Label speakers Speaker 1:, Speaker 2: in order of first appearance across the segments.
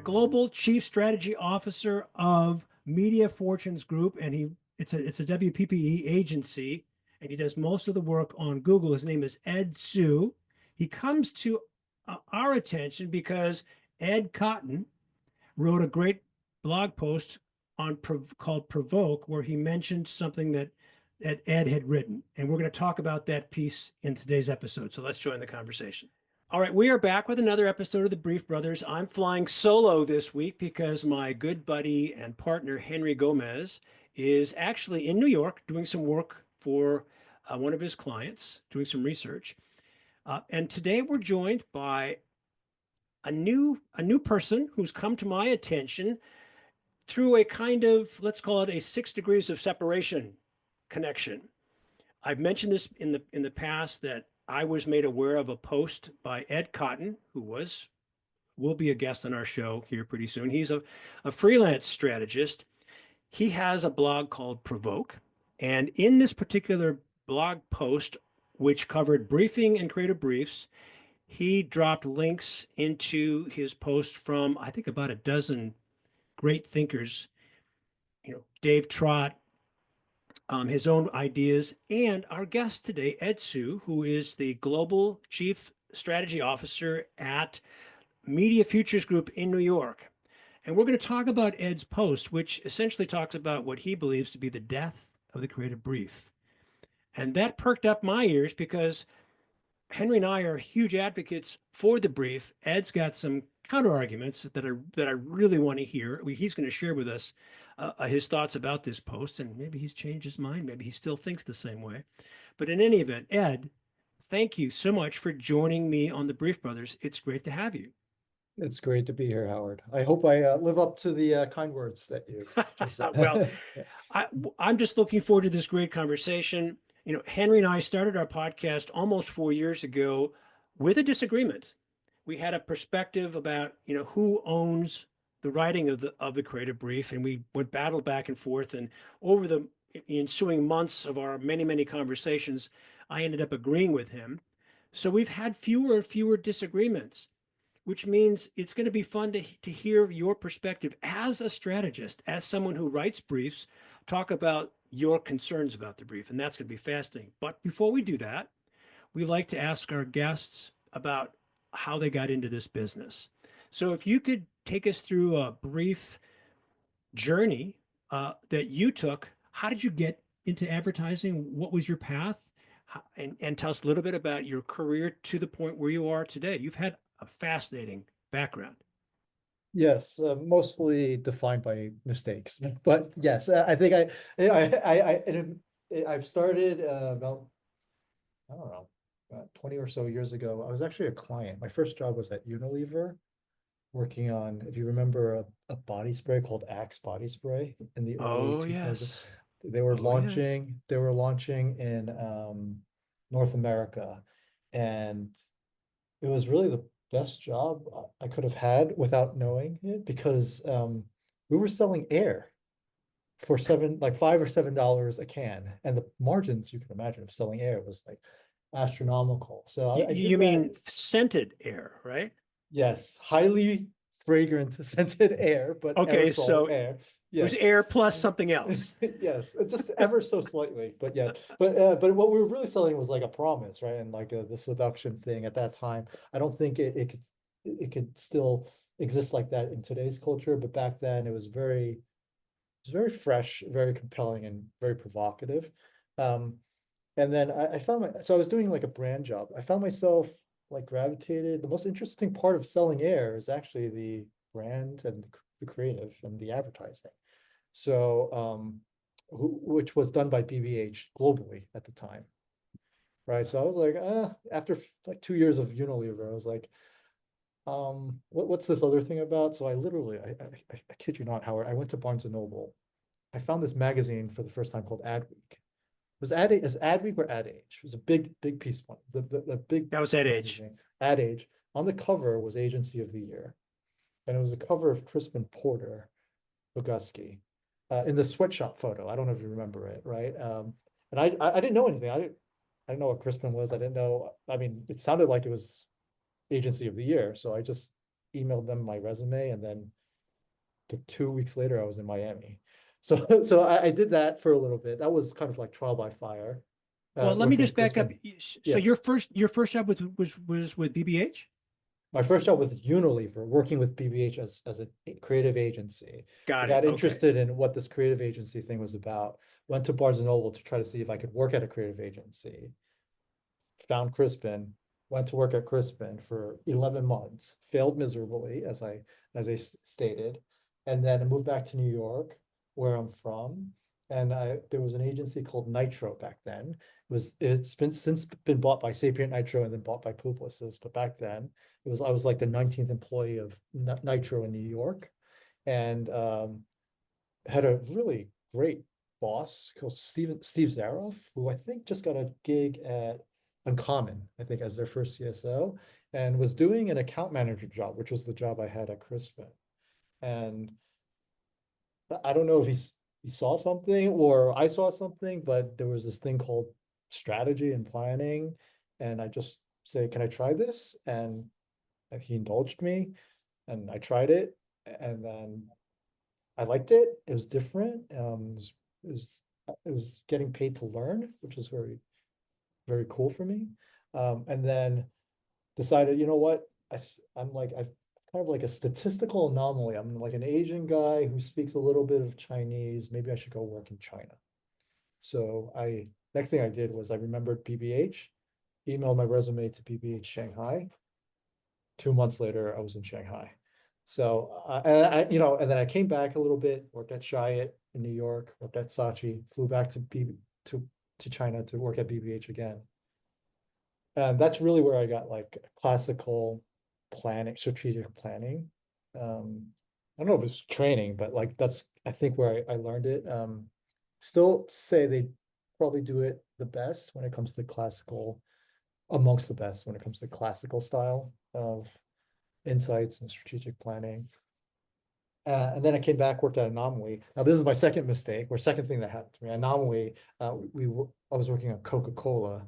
Speaker 1: global chief strategy officer of Media Fortunes Group, and it's a WPPE agency, and he does most of the work on Google. His name is Ed Tsue. He comes to our attention because Ed Cotton wrote a great blog post called Provoke, where he mentioned something that Ed had written, and we're going to talk about that piece in today's episode. So let's join the conversation. All right, we are back with another episode of the Brief Brothers. I'm flying solo this week because my good buddy and partner, Henry Gomez, is actually in New York doing some work for one of his clients, doing some research. And today we're joined by a new person who's come to my attention through a kind of, let's call it a 6 degrees of separation connection. I've mentioned this in the past that I was made aware of a post by Ed Cotton, who will be a guest on our show here pretty soon. He's a freelance strategist. He has a blog called Provoke. And in this particular blog post, which covered briefing and creative briefs, he dropped links into his post from, I think, about a dozen great thinkers, Dave Trott, his own ideas, and our guest today, Ed Tsue, who is the Global Chief Strategy Officer at Media Futures Group in New York. And we're going to talk about Ed's post, which essentially talks about what he believes to be the death of the creative brief. And that perked up my ears because Henry and I are huge advocates for the brief. Ed's got some counter arguments that I really want to hear. He's going to share with us his thoughts about this post, and maybe he's changed his mind. Maybe he still thinks the same way. But in any event, Ed, thank you so much for joining me on the Brief Brothers. It's great to have you.
Speaker 2: It's great to be here, Howard. I hope I live up to the kind words that you just said.
Speaker 1: Well,
Speaker 2: Yeah.
Speaker 1: I'm just looking forward to this great conversation. Henry and I started our podcast almost 4 years ago with a disagreement. We had a perspective about, who owns the writing of the creative brief, and we went battle back and forth. And over the ensuing months of our many, many conversations, I ended up agreeing with him. So we've had fewer and fewer disagreements, which means it's going to be fun to hear your perspective as a strategist, as someone who writes briefs, talk about your concerns about the brief. And that's going to be fascinating. But before we do that, we like to ask our guests about how they got into this business. So if you could take us through a brief journey that you took, how did you get into advertising? What was your path? And tell us a little bit about your career to the point where you are today. You've had a fascinating background.
Speaker 2: Yes, mostly defined by mistakes, but yes, I think I've started about, I don't know, about 20 or so years ago. I was actually a client. My first job was at Unilever, working on, if you remember, a body spray called Axe body spray in the early
Speaker 1: Oh,
Speaker 2: 2000s.
Speaker 1: yes.
Speaker 2: They were
Speaker 1: Oh, yes.
Speaker 2: launching in North America, and it was really the best job I could have had without knowing it, because we were selling air for like $5 or $7 a can, and the margins, you can imagine, of selling air was like astronomical. So I did
Speaker 1: You
Speaker 2: that.
Speaker 1: mean scented air, right?
Speaker 2: Yes, highly fragrant scented air, but
Speaker 1: Okay,
Speaker 2: aerosol
Speaker 1: so it
Speaker 2: air.
Speaker 1: was
Speaker 2: Yes.
Speaker 1: air plus something else.
Speaker 2: Yes, just ever so slightly, but yeah. But what we were really selling was like a promise, right? And like the seduction thing at that time. I don't think it could still exist like that in today's culture, but back then it was very fresh, very compelling, and very provocative. Um, and then I found so I was doing like a brand job. I found myself like gravitated. The most interesting part of selling air is actually the brand and the creative and the advertising. So, which was done by BBH globally at the time, right? So I was like, after like 2 years of Unilever, I was like, what's this other thing about? So I literally, I kid you not, Howard, I went to Barnes and Noble. I found this magazine for the first time called Adweek. Was Ad Week or Ad Age? It was a big piece one. The big
Speaker 1: That was that age.
Speaker 2: magazine. Ad Age. On the cover was Agency of the Year, and it was a cover of Crispin Porter Boguski in the sweatshop photo. I don't know if you remember it, right? And I didn't know anything. I didn't know what Crispin was. I didn't know. I mean, it sounded like it was Agency of the Year, so I just emailed them my resume, and then 2 weeks later, I was in Miami. So, I did that for a little bit. That was kind of like trial by fire,
Speaker 1: Well, let me
Speaker 2: working at
Speaker 1: just back up.
Speaker 2: Crispin.
Speaker 1: So
Speaker 2: Yeah.
Speaker 1: your first job was with BBH?
Speaker 2: My first job with Unilever, working with BBH as a creative agency. I
Speaker 1: Got it.
Speaker 2: got
Speaker 1: Okay.
Speaker 2: interested in what this creative agency thing was about. Went to Barnes and Noble to try to see if I could work at a creative agency. Found Crispin, went to work at Crispin for 11 months, failed miserably, as I stated, and then I moved back to New York, where I'm from. And there was an agency called Nitro back then. It's been since been bought by Sapient Nitro and then bought by Publicis. But back then, I was like the 19th employee of Nitro in New York, and had a really great boss called Steve Zaroff, who I think just got a gig at Uncommon, I think, as their first CSO, and was doing an account manager job, which was the job I had at Crispin. And I don't know if he saw something or I saw something, but there was this thing called strategy and planning. And I just say, can I try this? And he indulged me, and I tried it. And then I liked it. It was different. It was, it was getting paid to learn, which was very, very cool for me. And then decided, you know what? I'm kind of like a statistical anomaly. I'm like an Asian guy who speaks a little bit of Chinese. Maybe I should go work in China. So next thing I did was I remembered BBH, emailed my resume to BBH Shanghai. 2 months later, I was in Shanghai. So, and then I came back a little bit, worked at Chiat in New York, worked at Saatchi, flew back to China to work at BBH again. And that's really where I got like classical planning, strategic planning. I don't know if it's training, but like that's I think where I learned it. Still say they probably do it the best when it comes to classical, amongst the best when it comes to classical style of insights and strategic planning. And then I came back, worked at Anomaly. Now this is my second mistake, or second thing that happened to me. Anomaly, I was working on Coca-Cola,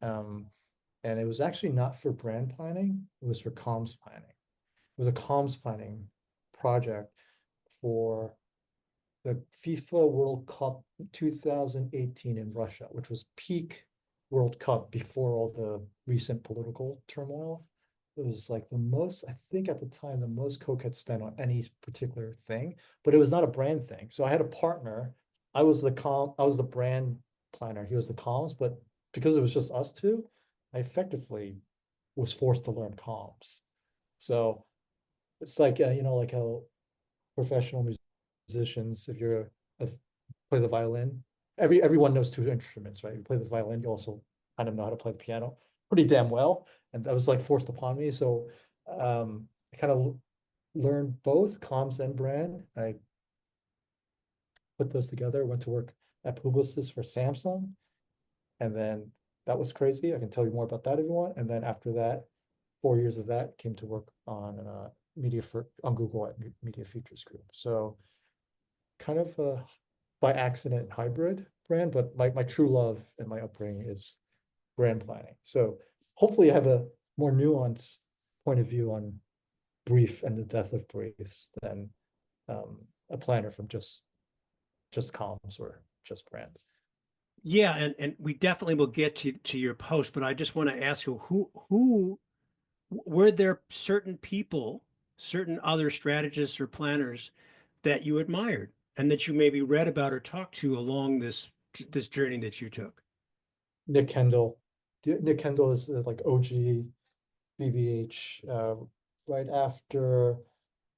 Speaker 2: and it was actually not for brand planning. It was for comms planning. It was a comms planning project for the FIFA World Cup 2018 in Russia, which was peak World Cup before all the recent political turmoil. It was like the most, I think at the time, the most Coke had spent on any particular thing, but it was not a brand thing. So I had a partner. I was the brand planner. He was the comms, but because it was just us two, I effectively was forced to learn comms. So it's like, like how professional musicians, if you're play the violin, everyone knows two instruments, right? You play the violin, you also kind of know how to play the piano pretty damn well. And that was like forced upon me. So I kind of learned both comms and brand. I put those together, went to work at Publicis for Samsung. And then that was crazy. I can tell you more about that if you want. And then after that, 4 years of that, came to work on on Google at Media Futures Group. So kind of by accident hybrid brand, but my true love and my upbringing is brand planning. So hopefully I have a more nuanced point of view on brief and the death of briefs than a planner from just comms or just brand.
Speaker 1: Yeah, and we definitely will get to your post, but I just want to ask you who were there certain people, certain other strategists or planners that you admired and that you maybe read about or talked to along this journey that you took?
Speaker 2: Nick Kendall. Nick Kendall is like OG BBH, right after,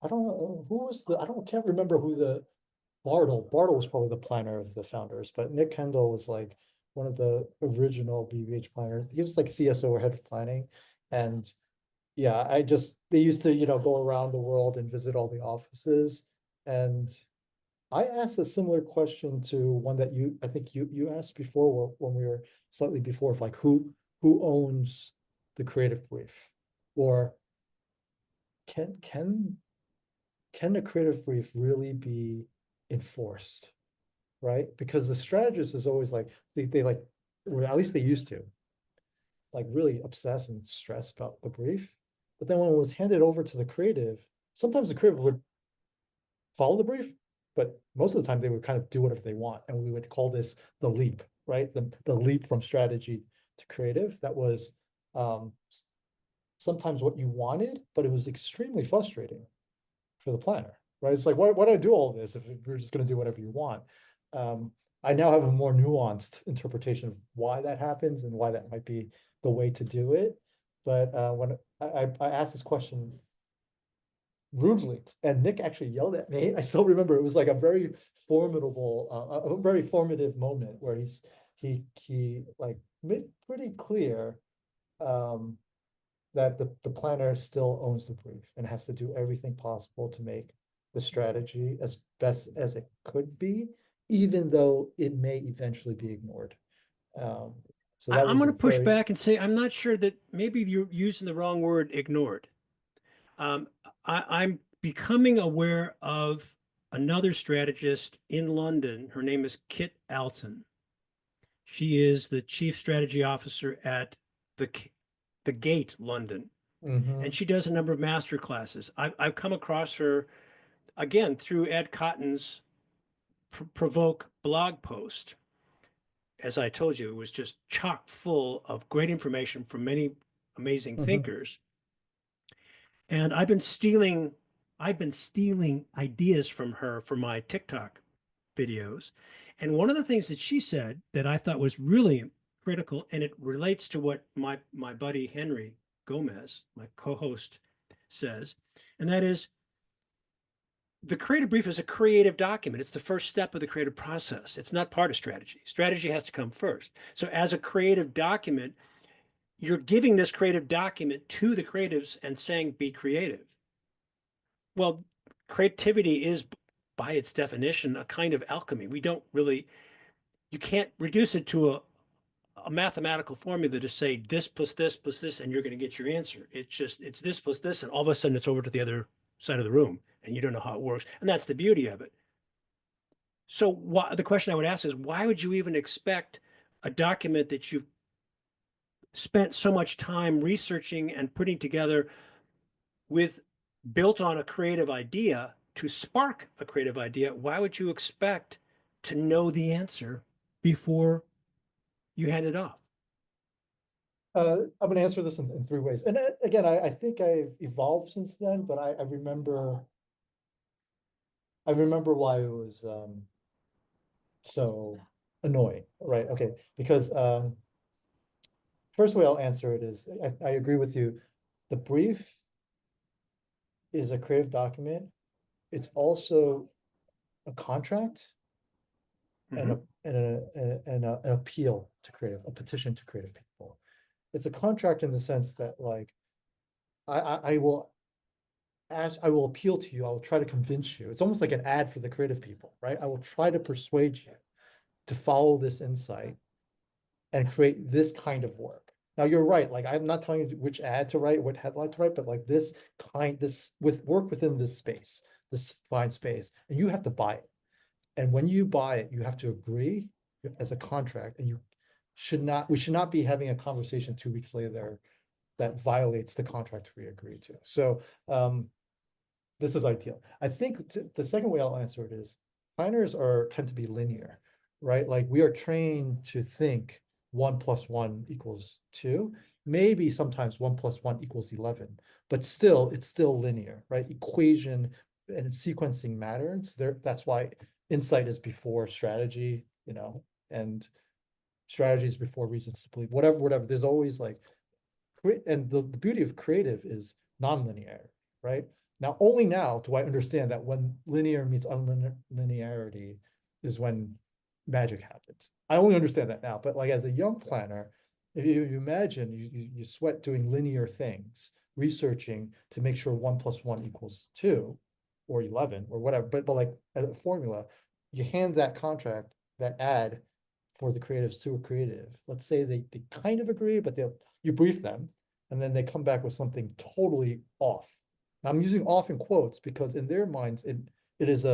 Speaker 2: I don't know who was can't remember who the Bartle was probably the planner of the founders, but Nick Kendall was like one of the original BBH planners. He was like CSO or head of planning. And yeah, they used to, go around the world and visit all the offices. And I asked a similar question to one that I think you asked before when we were slightly before, of like who owns the creative brief, or can can can the creative brief really be enforced, right? Because the strategist is always like they like, or at least they used to, like really obsess and stress about the brief. But then when it was handed over to the creative, sometimes the creative would follow the brief, but most of the time they would kind of do whatever they want. And we would call this the leap, right? The leap from strategy to creative. That was sometimes what you wanted, but it was extremely frustrating for the planner, right? It's like, why do I do all this if you're just going to do whatever you want? I now have a more nuanced interpretation of why that happens and why that might be the way to do it. But when I asked this question rudely, and Nick actually yelled at me. I still remember it was like a very formidable, a very formative moment where he like made pretty clear that the planner still owns the brief and has to do everything possible to make the strategy as best as it could be, even though it may eventually be ignored. So that
Speaker 1: I'm
Speaker 2: was
Speaker 1: going
Speaker 2: a
Speaker 1: to push
Speaker 2: very
Speaker 1: back and say I'm not sure that maybe you're using the wrong word, ignored. Um, I'm becoming aware of another strategist in London. Her name is Kit Alton. She is the chief strategy officer at the the Gate London, and
Speaker 2: Mhm.
Speaker 1: she does a number of master classes. I've come across her again through Ed Cotton's Provoke blog post. As I told you, it was just chock full of great information from many amazing
Speaker 2: Mhm.
Speaker 1: thinkers. And I've been stealing ideas from her for my TikTok videos. And one of the things that she said that I thought was really critical, and it relates to what my buddy Henry Gomez, my co-host, says, and that is the creative brief is a creative document. It's the first step of the creative process. It's not part of strategy. Strategy has to come first. So as a creative document, you're giving this creative document to the creatives and saying, be creative. Well, creativity is by its definition a kind of alchemy. We don't really, you can't reduce it to a mathematical formula to say this plus this, and you're going to get your answer. It's this plus this, and all of a sudden it's over to the other side of the room, and you don't know how it works. And that's the beauty of it. So the question I would ask is, why would you even expect a document that you've spent so much time researching and putting together with built on a creative idea to spark a creative idea? Why would you expect to know the answer before you hand it off?
Speaker 2: I'm going to answer this in three ways. And again, I think I've evolved since then, but I remember why it was so annoying, right? Okay, because first way I'll answer it is I agree with you. The brief is a creative document. It's also a contract and
Speaker 1: Mhm.
Speaker 2: an appeal to creative, a petition to creative people. It's a contract in the sense that like I will I will appeal to you. I will try to convince you. It's almost like an ad for the creative people, right? I will try to persuade you to follow this insight and create this kind of work. Now you're right. Like I'm not telling you which ad to write, what headline to write, but like this with work within this space, this fine space, and you have to buy it. And when you buy it, you have to agree as a contract, and we should not be having a conversation 2 weeks later that violates the contract we agreed to. So this is ideal. I think the second way I'll answer it is planners tend to be linear, right? Like we are trained to think 1 + 1 = 2. Maybe sometimes 1 + 1 = 11, but still, it's still linear, right? Equation and sequencing matters. That's why insight is before strategy, and strategy is before reasons to believe. Whatever. There's always like, and the beauty of creative is nonlinear, right? Now, only now do I understand that when linear meets unlinearity is when magic happens. I only understand that now, but like as a young planner, if you imagine you sweat doing linear things, researching to make sure 1 + 1 = 2 or 11 or whatever, but like a formula, you hand that contract, that ad for the creatives to a creative. Let's say they kind of agree, but you brief them and then they come back with something totally off. Now, I'm using off in quotes because in their minds, it is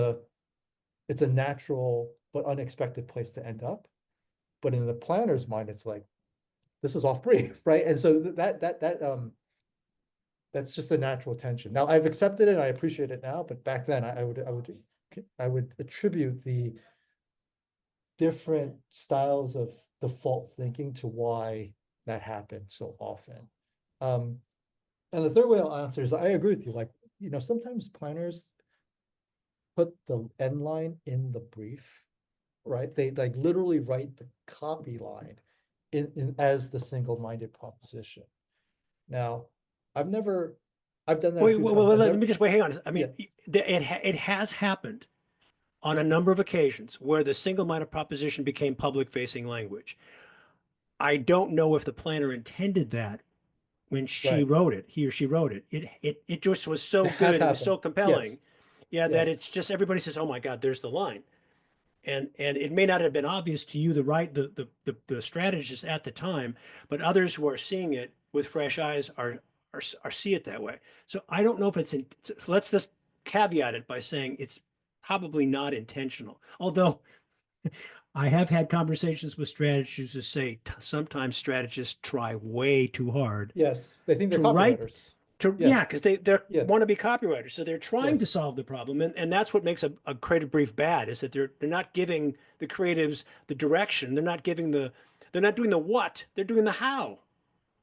Speaker 2: it's a natural but unexpected place to end up. But in the planner's mind, it's like, this is off brief, right? And so That's just a natural tension. Now I've accepted it, I appreciate it now, but back then I would attribute the different styles of default thinking to why that happened so often. Um, and the third way I'll answer is I agree with you. Like, sometimes planners put the end line in the brief, right? They like literally write the copy line in as the single-minded proposition. Now, I've never, I've done that a
Speaker 1: Wait,
Speaker 2: few
Speaker 1: well,
Speaker 2: times. I've
Speaker 1: let
Speaker 2: never,
Speaker 1: me just wait. Hang on. I
Speaker 2: yeah,
Speaker 1: mean, it has happened on a number of occasions where the single-minded proposition became public-facing language. I don't know if the planner intended that when she
Speaker 2: right.
Speaker 1: wrote it, he or she wrote it. It just was so
Speaker 2: It has
Speaker 1: good, it was
Speaker 2: happened.
Speaker 1: so
Speaker 2: Yes,
Speaker 1: compelling, yeah, that
Speaker 2: yes,
Speaker 1: it's just everybody says, "Oh my God, there's the line." And it may not have been obvious to you, the strategist at the time, but others who are seeing it with fresh eyes are see it that way. So I don't know if it's in, so let's just caveat it by saying it's probably not intentional. Although I have had conversations with strategists who say sometimes strategists try way too hard
Speaker 2: yes. They think they're
Speaker 1: to write
Speaker 2: copywriters.
Speaker 1: to,
Speaker 2: Yeah,
Speaker 1: yeah, because they
Speaker 2: yeah,
Speaker 1: want to be copywriters, so they're trying to
Speaker 2: yes.
Speaker 1: solve the problem, and that's what makes a creative brief bad, is that they're not giving the creatives the direction, they're not doing the what, they're doing the how.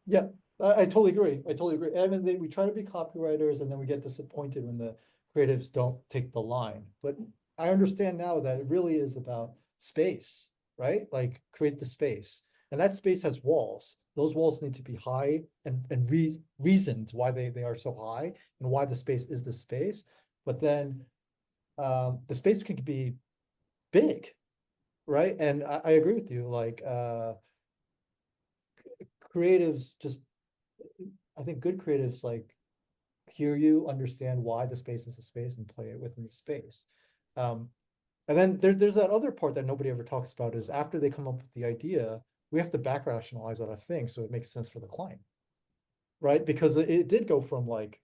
Speaker 2: Yeah, I totally agree. I totally agree. I mean, we try to be copywriters and then we get disappointed when the creatives don't take the line. But I understand now that it really is about space, right? Like create the space. And that space has walls. Those walls need to be high and reasoned why they are so high and why the space is the space. But then the space can be big, right? And I agree with you. Like creatives just I think good creatives like hear you, understand why the space is a space and play it within the space. Um, and then there's that other part that nobody ever talks about is after they come up with the idea, we have to back rationalize that thing so it makes sense for the client, right? Because it did go from like,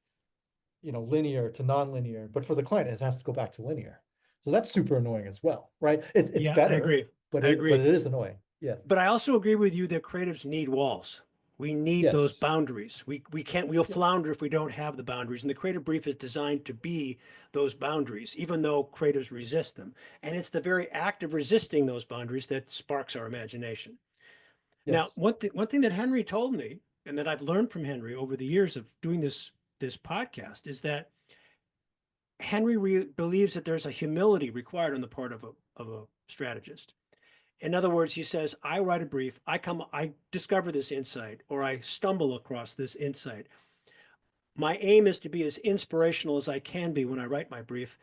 Speaker 2: linear to non-linear, but for the client, it has to go back to linear. So that's super annoying as well, right? It's
Speaker 1: Yeah, I
Speaker 2: better,
Speaker 1: agree.
Speaker 2: but
Speaker 1: I
Speaker 2: it
Speaker 1: agree.
Speaker 2: is annoying. Yeah.
Speaker 1: But I also agree with you that creatives need walls. We need those
Speaker 2: Yes.
Speaker 1: boundaries. We'll
Speaker 2: Yeah.
Speaker 1: flounder if we don't have the boundaries. And the creative brief is designed to be those boundaries, even though creatives resist them. And it's the very act of resisting those boundaries that sparks our imagination. Now,
Speaker 2: Yes.
Speaker 1: one thing that Henry told me, and that I've learned from Henry over the years of doing this podcast, is that Henry believes that there's a humility required on the part of a strategist. In other words, he says, I write a brief, I discover this insight, or I stumble across this insight. My aim is to be as inspirational as I can be when I write my brief.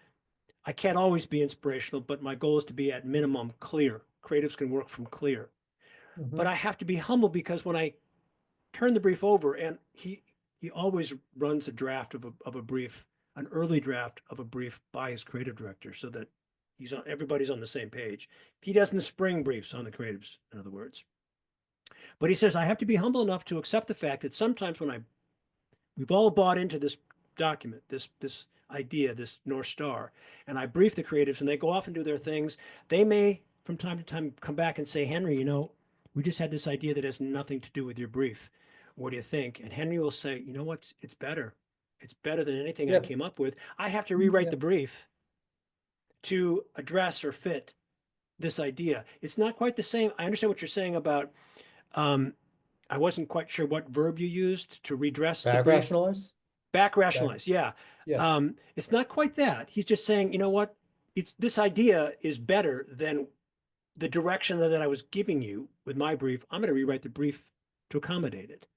Speaker 1: I can't always be inspirational, but my goal is to be at minimum clear. Creatives can work from clear. But
Speaker 2: Mhm.
Speaker 1: I have to be humble because when I turn the brief over, and he always runs a draft of a brief, an early draft of a brief by his creative director, so that everybody's on the same page. He doesn't spring briefs on the creatives, in other words. But he says I have to be humble enough to accept the fact that sometimes we've all bought into this document, this idea, this North Star, and I brief the creatives and they go off and do their things. They may from time to time come back and say, Henry, we just had this idea that has nothing to do with your brief. What do you think? And Henry will say, you know what? It's better. It's better than anything I
Speaker 2: Yeah.
Speaker 1: came up with. I have to rewrite
Speaker 2: Yeah.
Speaker 1: the brief to address or fit this idea. It's not quite the same. I understand what you're saying about um, I wasn't quite sure what verb you used to redress the
Speaker 2: Back
Speaker 1: brief.
Speaker 2: rationalize.
Speaker 1: Back
Speaker 2: Back.
Speaker 1: rationalize, yeah.
Speaker 2: Yeah.
Speaker 1: It's not quite that. He's just saying, you know what? It's this idea is better than the direction that I was giving you with my brief. I'm going to rewrite the brief to accommodate it.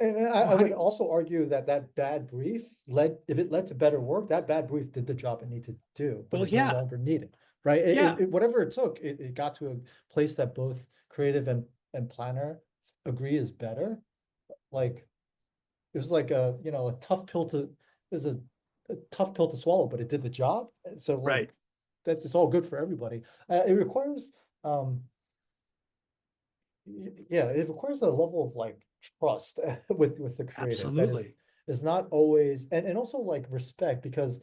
Speaker 2: And I,
Speaker 1: Well,
Speaker 2: I
Speaker 1: how do
Speaker 2: would
Speaker 1: you,
Speaker 2: also argue that that bad brief if it led to better work, that bad brief did the job it needed to do, but
Speaker 1: well,
Speaker 2: is no
Speaker 1: yeah,
Speaker 2: longer needed, right?
Speaker 1: yeah,
Speaker 2: Whatever it took, it got to a place that both creative and planner agree is better. Like it was like a tough pill to, it was a tough pill to swallow, but it did the job. So
Speaker 1: right.
Speaker 2: like that's it's all good for everybody. It requires um yeah, it requires a level of like trust with the creative that
Speaker 1: Absolutely.
Speaker 2: is not always and also like respect because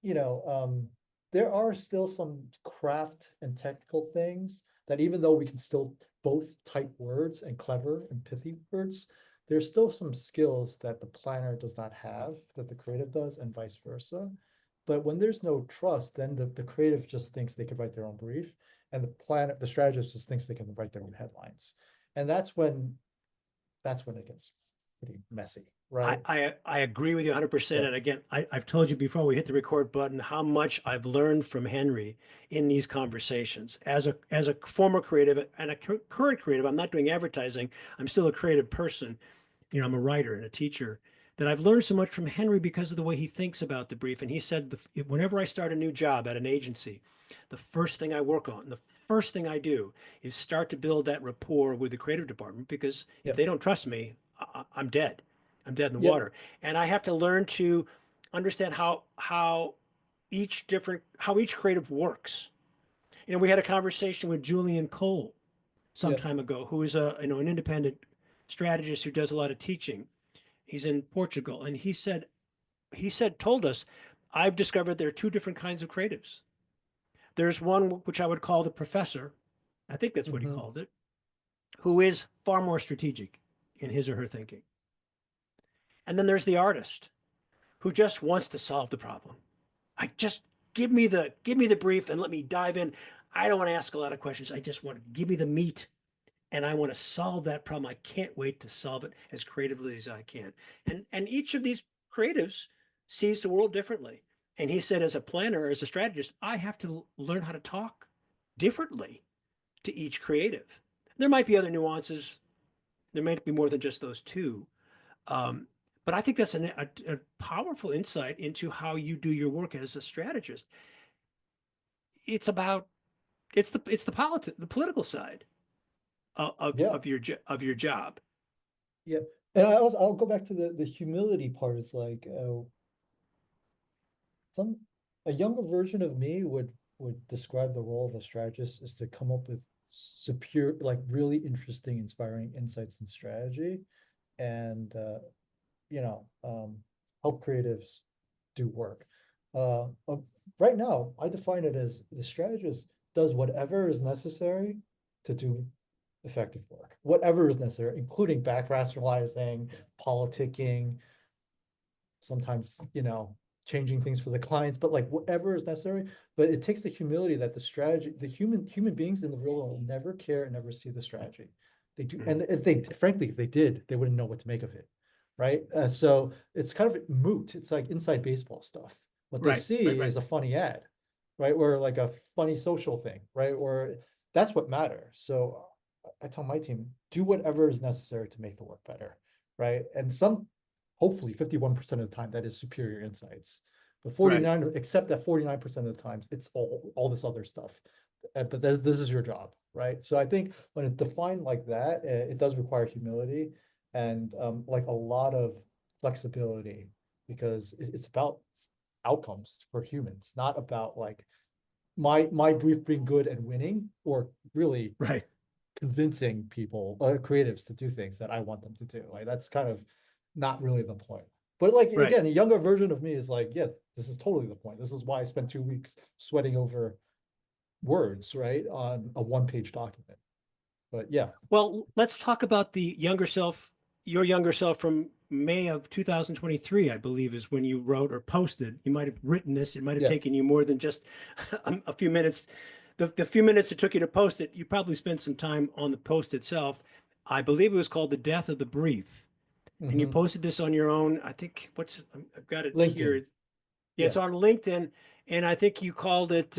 Speaker 2: you know there are still some craft and technical things that even though we can still both type words and clever and pithy words, there's still some skills that the planner does not have that the creative does, and vice versa. But when there's no trust, then the creative just thinks they can write their own brief, and the strategist just thinks they can write their own headlines. And that's when it gets pretty messy, right?
Speaker 1: I agree with you 100%.
Speaker 2: Yeah,
Speaker 1: And again, I've told you before we hit the record button how much I've learned from Henry in these conversations. As a former creative and a current creative, I'm not doing advertising. I'm still a creative person. You know, I'm a writer and a teacher. That I've learned so much from Henry because of the way he thinks about the brief. And he said, whenever I start a new job at an agency, the first thing I work on, the first thing I do is start to build that rapport with the creative department, because if
Speaker 2: yeah,
Speaker 1: they don't trust me, I'm dead. I'm dead in the
Speaker 2: yeah.
Speaker 1: water. And I have to learn to understand how how each creative works. You know, we had a conversation with Julian Cole some
Speaker 2: Yeah.
Speaker 1: time ago, who is an independent strategist who does a lot of teaching. He's in Portugal, and told us, I've discovered there are two different kinds of creatives. There's one which I would call the professor, I think that's what he
Speaker 2: Hmm.
Speaker 1: called it, who is far more strategic in his or her thinking. And then there's the artist who just wants to solve the problem. I just give me the brief and let me dive in. I don't want to ask a lot of questions. I just want to give me the meat, and I want to solve that problem. I can't wait to solve it as creatively as I can. And each of these creatives sees the world differently. And he said, as a planner, as a strategist, I have to learn how to talk differently to each creative. There might be other nuances. There might be more than just those two. Um, but I think that's a powerful insight into how you do your work as a strategist. It's about the political side
Speaker 2: Yeah,
Speaker 1: of your job.
Speaker 2: yeah. And I'll go back to the humility part. It's like, some a younger version of me would describe the role of a strategist is to come up with superior, like really interesting, inspiring insights and strategy, and you know, help creatives do work. Right now, I define it as the strategist does whatever is necessary to do effective work, whatever is necessary, including back rationalizing, politicking, sometimes, changing things for the clients, but like whatever is necessary. But it takes the humility that the strategy, the human beings in the real world never care and never see the strategy. They do, and if they, frankly, if they did, they wouldn't know what to make of it, right? So it's kind of moot. It's like inside baseball stuff. What they
Speaker 1: Right, right,
Speaker 2: see
Speaker 1: right,
Speaker 2: is a funny ad, right? Or like a funny social thing, right? Or that's what matters. So I tell my team, do whatever is necessary to make the work better, right? And hopefully 51% of the time that is superior insights. But
Speaker 1: right.
Speaker 2: 49, except that 49% of the times it's all this other stuff. But this is your job, right? So I think when it's defined like that, it does require humility and like a lot of flexibility, because it's about outcomes for humans, not about like my brief being good and winning, or really
Speaker 1: Right,
Speaker 2: convincing people, creatives to do things that I want them to do. Like that's kind of not really the point. But like
Speaker 1: right.
Speaker 2: again, a younger version of me is like, yeah, this is totally the point. This is why I spent 2 weeks sweating over words, right, on a one-page document. But yeah,
Speaker 1: Well, let's talk about the younger self, your younger self from May of 2023, I believe, is when you wrote or posted. You might have written this. It might have
Speaker 2: yeah.
Speaker 1: taken you more than just a few minutes. The few minutes it took you to post it, you probably spent some time on the post itself. I believe it was called The Death of the Brief. And you
Speaker 2: Hmm.
Speaker 1: posted this on your own. I think I've got it
Speaker 2: LinkedIn.
Speaker 1: here. Yeah,
Speaker 2: Yeah.
Speaker 1: it's on LinkedIn, and I think you called it.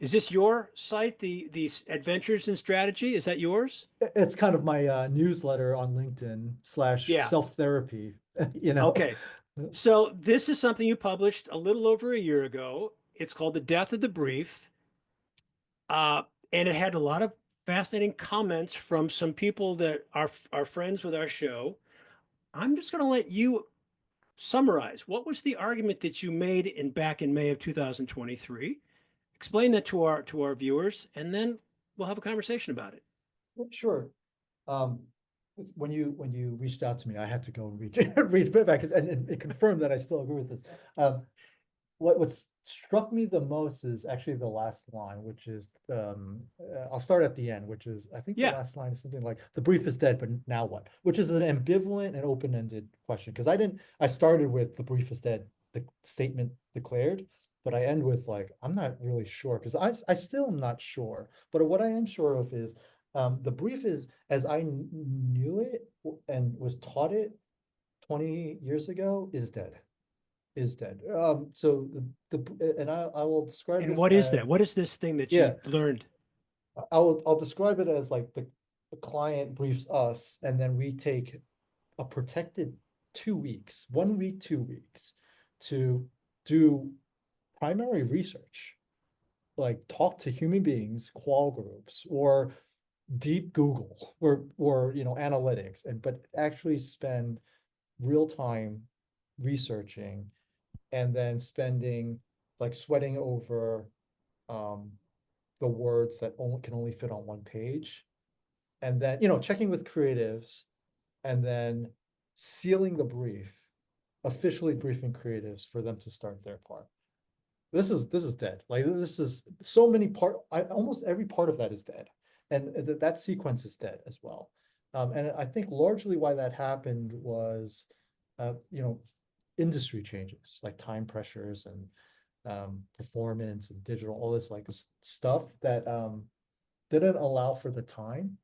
Speaker 1: Is this your site, the Adventures in Strategy? Is that yours?
Speaker 2: It's kind of my newsletter on LinkedIn slash
Speaker 1: Yeah.
Speaker 2: self-therapy, you know.
Speaker 1: Okay. So this is something you published a little over a year ago. It's called The Death of the Brief, uh, and it had a lot of fascinating comments from some people that are friends with our show. I'm just going to let you summarize. What was the argument that you made back in May of 2023? Explain that to our viewers, and then we'll have a conversation about it.
Speaker 2: Sure. Um, when you reached out to me, I had to go and read read it back, and it confirmed that I still agree with this. what struck me the most is actually the last line, which is I'll start at the end, which is I think the
Speaker 1: Yeah.
Speaker 2: last line is something like the brief is dead, but now what? Which is an ambivalent and open-ended question. Because I started with the brief is dead, the statement declared, but I end with like, I'm not really sure because I still am not sure. But what I am sure of is the brief is as I knew it and was taught it 20 years ago is dead is dead. So and I will describe
Speaker 1: And
Speaker 2: this
Speaker 1: what is that?
Speaker 2: as
Speaker 1: What is this thing that
Speaker 2: yeah,
Speaker 1: you learned?
Speaker 2: I'll describe it as like the client briefs us, and then we take a protected 2 weeks, 1 week, 2 weeks to do primary research, like talk to human beings, qual groups, or deep Google or analytics, and but actually spend real time researching and then spending like sweating over um, the words that can only fit on one page, and then checking with creatives, and then sealing the brief, officially briefing creatives for them to start their part. This is dead. Like this is so many almost every part of that is dead, and that sequence is dead as well. And I think largely why that happened was, uh, you know, industry changes like time pressures and performance and digital, all this like stuff that didn't allow for the time,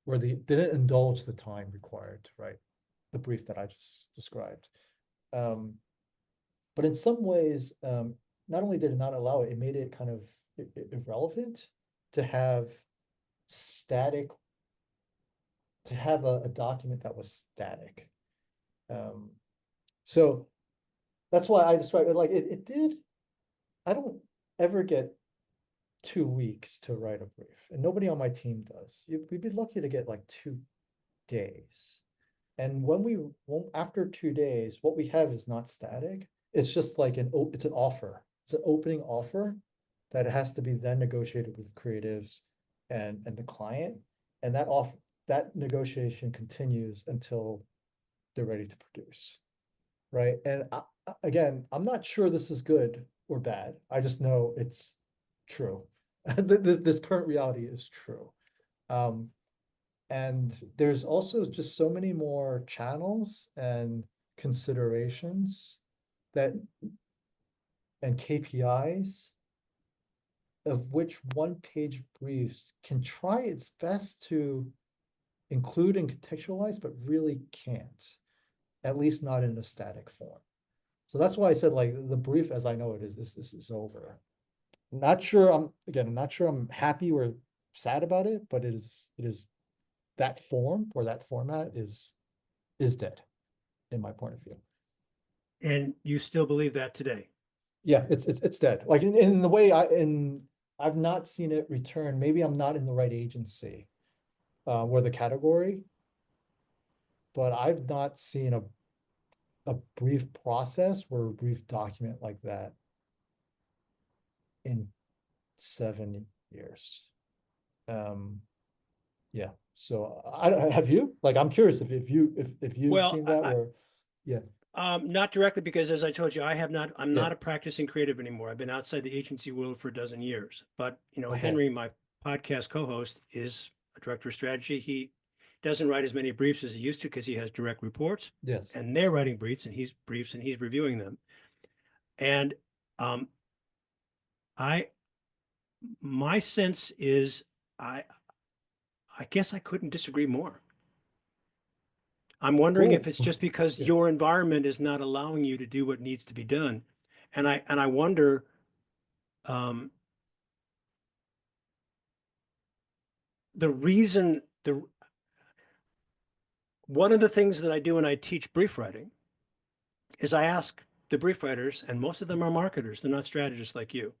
Speaker 2: where the didn't indulge the time required to write the brief that I just described. Um, but in some ways, not only did it not allow it, it made it kind of irrelevant to have static, to have a document that was static. Um, so that's why I described it like it did. I don't ever get 2 weeks to write a brief, and nobody on my team does. We'd be lucky to get like 2 days. And after 2 days, what we have is not static. It's just like it's an offer. It's an opening offer that has to be then negotiated with creatives and the client. And that negotiation continues until they're ready to produce. Right. And again, I'm not sure this is good or bad. I just know it's true. This current reality is true. Um, and there's also just so many more channels and considerations that and KPIs, of which one-page briefs can try its best to include and contextualize, but really can't, at least not in a static form. So that's why I said like the brief as I know it is over. I'm not sure I'm happy or sad about it, but it is that form or that format is dead in my point of view.
Speaker 1: And you still believe that today?
Speaker 2: Yeah, it's dead. Like in the way I've not seen it return. Maybe I'm not in the right agency or the category, but I've not seen a brief process or a brief document like that in 7 years. Um, yeah. So I have you like I'm curious if you've
Speaker 1: Well,
Speaker 2: seen that where yeah
Speaker 1: not directly because, as I told you, I'm
Speaker 2: yeah
Speaker 1: not a practicing creative anymore. I've been outside the agency world for a dozen years. But,
Speaker 2: okay
Speaker 1: Henry, my podcast co-host, is a director of strategy. He doesn't write as many briefs as he used to because he has direct reports,
Speaker 2: yes
Speaker 1: and they're writing briefs and he's reviewing them. And um, I my sense is I I guess I couldn't disagree more. I'm wondering if
Speaker 2: cool
Speaker 1: it's just because
Speaker 2: yeah
Speaker 1: your environment is not allowing you to do what needs to be done. And I wonder, um, the reason the one of the things that I do when I teach brief writing is I ask the brief writers, and most of them are marketers, they're not strategists like you.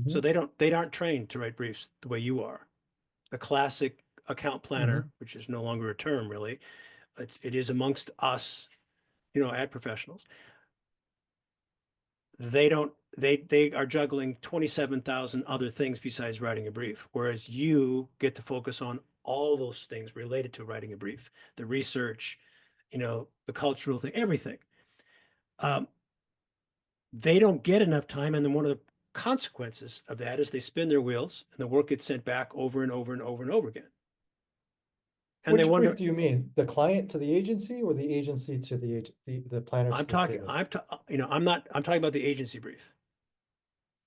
Speaker 1: So
Speaker 2: hmm
Speaker 1: they aren't trained to write briefs the way you are. The classic account planner,
Speaker 2: hmm
Speaker 1: which is no longer a term really, it is amongst us, ad professionals. They are juggling 27,000 other things besides writing a brief, whereas you get to focus on all those things related to writing a brief, the research, the cultural thing, everything. Um, they don't get enough time. And then one of the consequences of that is they spin their wheels and the work gets sent back over and over and over and over again. And they
Speaker 2: Which brief
Speaker 1: wonder,
Speaker 2: do you mean? The client to the agency or the agency to the agent, the planners
Speaker 1: I'm
Speaker 2: to the
Speaker 1: talking,
Speaker 2: creative?
Speaker 1: I'm talking about the agency brief,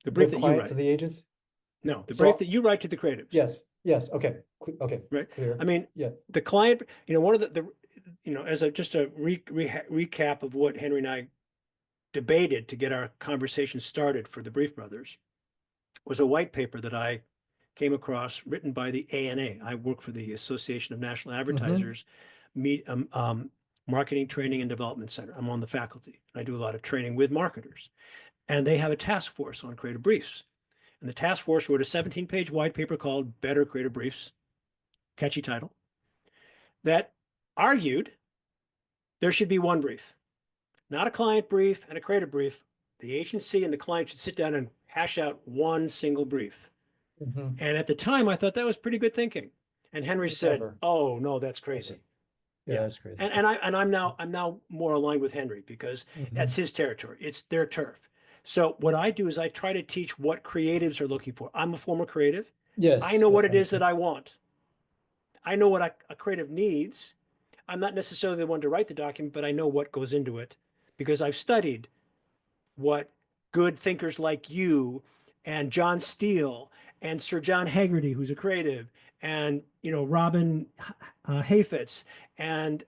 Speaker 1: the
Speaker 2: The
Speaker 1: brief that you
Speaker 2: client to
Speaker 1: write.
Speaker 2: the agency?
Speaker 1: No, the brief
Speaker 2: So,
Speaker 1: that you write to the creatives,
Speaker 2: yes, yes, okay, okay,
Speaker 1: right?
Speaker 2: clear.
Speaker 1: I mean,
Speaker 2: Yeah.
Speaker 1: the client, one of as just a recap of what Henry and I debated to get our conversation started for the Brief Brothers was a white paper that I came across written by the ANA. I work for the Association of National
Speaker 2: Mm-hmm.
Speaker 1: Advertisers, Marketing Training and Development Center. I'm on the faculty. I do a lot of training with marketers. And they have a task force on creative briefs. And the task force wrote a 17-page white paper called Better Creative Briefs, catchy title, that argued there should be one brief, not a client brief and a creative brief. The agency and the client should sit down and hash out one single brief.
Speaker 2: Mm-hmm.
Speaker 1: And at the time, I thought that was pretty good thinking. And Henry said,
Speaker 2: Never,
Speaker 1: "Oh no, that's
Speaker 2: never.
Speaker 1: crazy."
Speaker 2: Yeah,
Speaker 1: Yeah,
Speaker 2: that's crazy.
Speaker 1: I'm now more aligned with Henry because
Speaker 2: Mm-hmm.
Speaker 1: that's his territory. It's their turf. So what I do is I try to teach what creatives are looking for. I'm a former creative. I
Speaker 2: Yes,
Speaker 1: know what
Speaker 2: yes, I
Speaker 1: it is that
Speaker 2: understand.
Speaker 1: I want. I know what a creative needs. I'm not necessarily the one to write the document, but I know what goes into it because I've studied what good thinkers like you and John Steele and Sir John Haggerty, who's a creative, and Robin Hayfetz and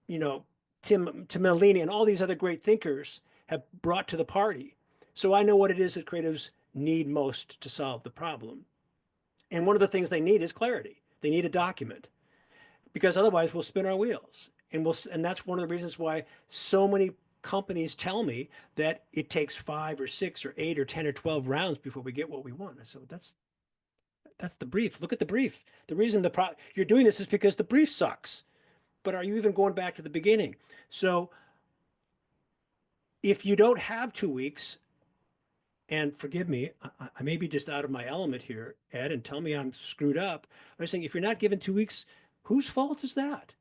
Speaker 1: Tim Mellini and all these other great thinkers have brought to the party. So I know what it is that creatives need most to solve the problem. And one of the things they need is clarity. They need a document because otherwise we'll spin our wheels. And that's one of the reasons why so many companies tell me that it takes 5 or 6 or 8 or 10 or 12 rounds before we get what we want. So that's the brief. Look at the brief. The reason you're doing this is because the brief sucks. But are you even going back to the beginning? So if you don't have 2 weeks, and forgive me, I may be just out of my element here, Ed, and tell me I'm screwed up. I'm saying if you're not given 2 weeks, whose fault is that?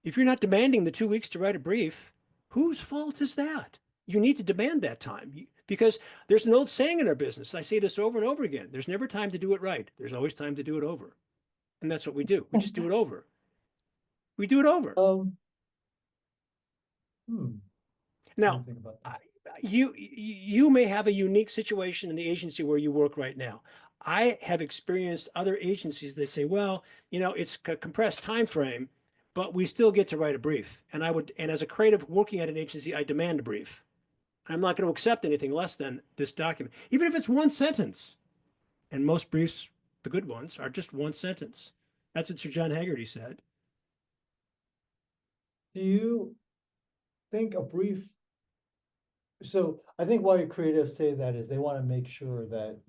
Speaker 1: If you're not demanding the 2 weeks to write a brief, whose fault is that? You need to demand that time because there's an old saying in our business. I say this over and over again. There's never time to do it right. There's always time to do it over. And that's what we do. We just do it over. We do it over.
Speaker 2: Um, hmm, let me
Speaker 1: Now,
Speaker 2: think about this.
Speaker 1: you may have a unique situation in the agency where you work right now. I have experienced other agencies that say, well, it's a compressed time frame, but we still get to write a brief. And as a creative working at an agency, I demand a brief. I'm not going to accept anything less than this document, even if it's one sentence. And most briefs, the good ones, are just one sentence. That's what Sir John Haggerty said.
Speaker 2: Do you think a brief, so I think why creatives say that is they want to make sure that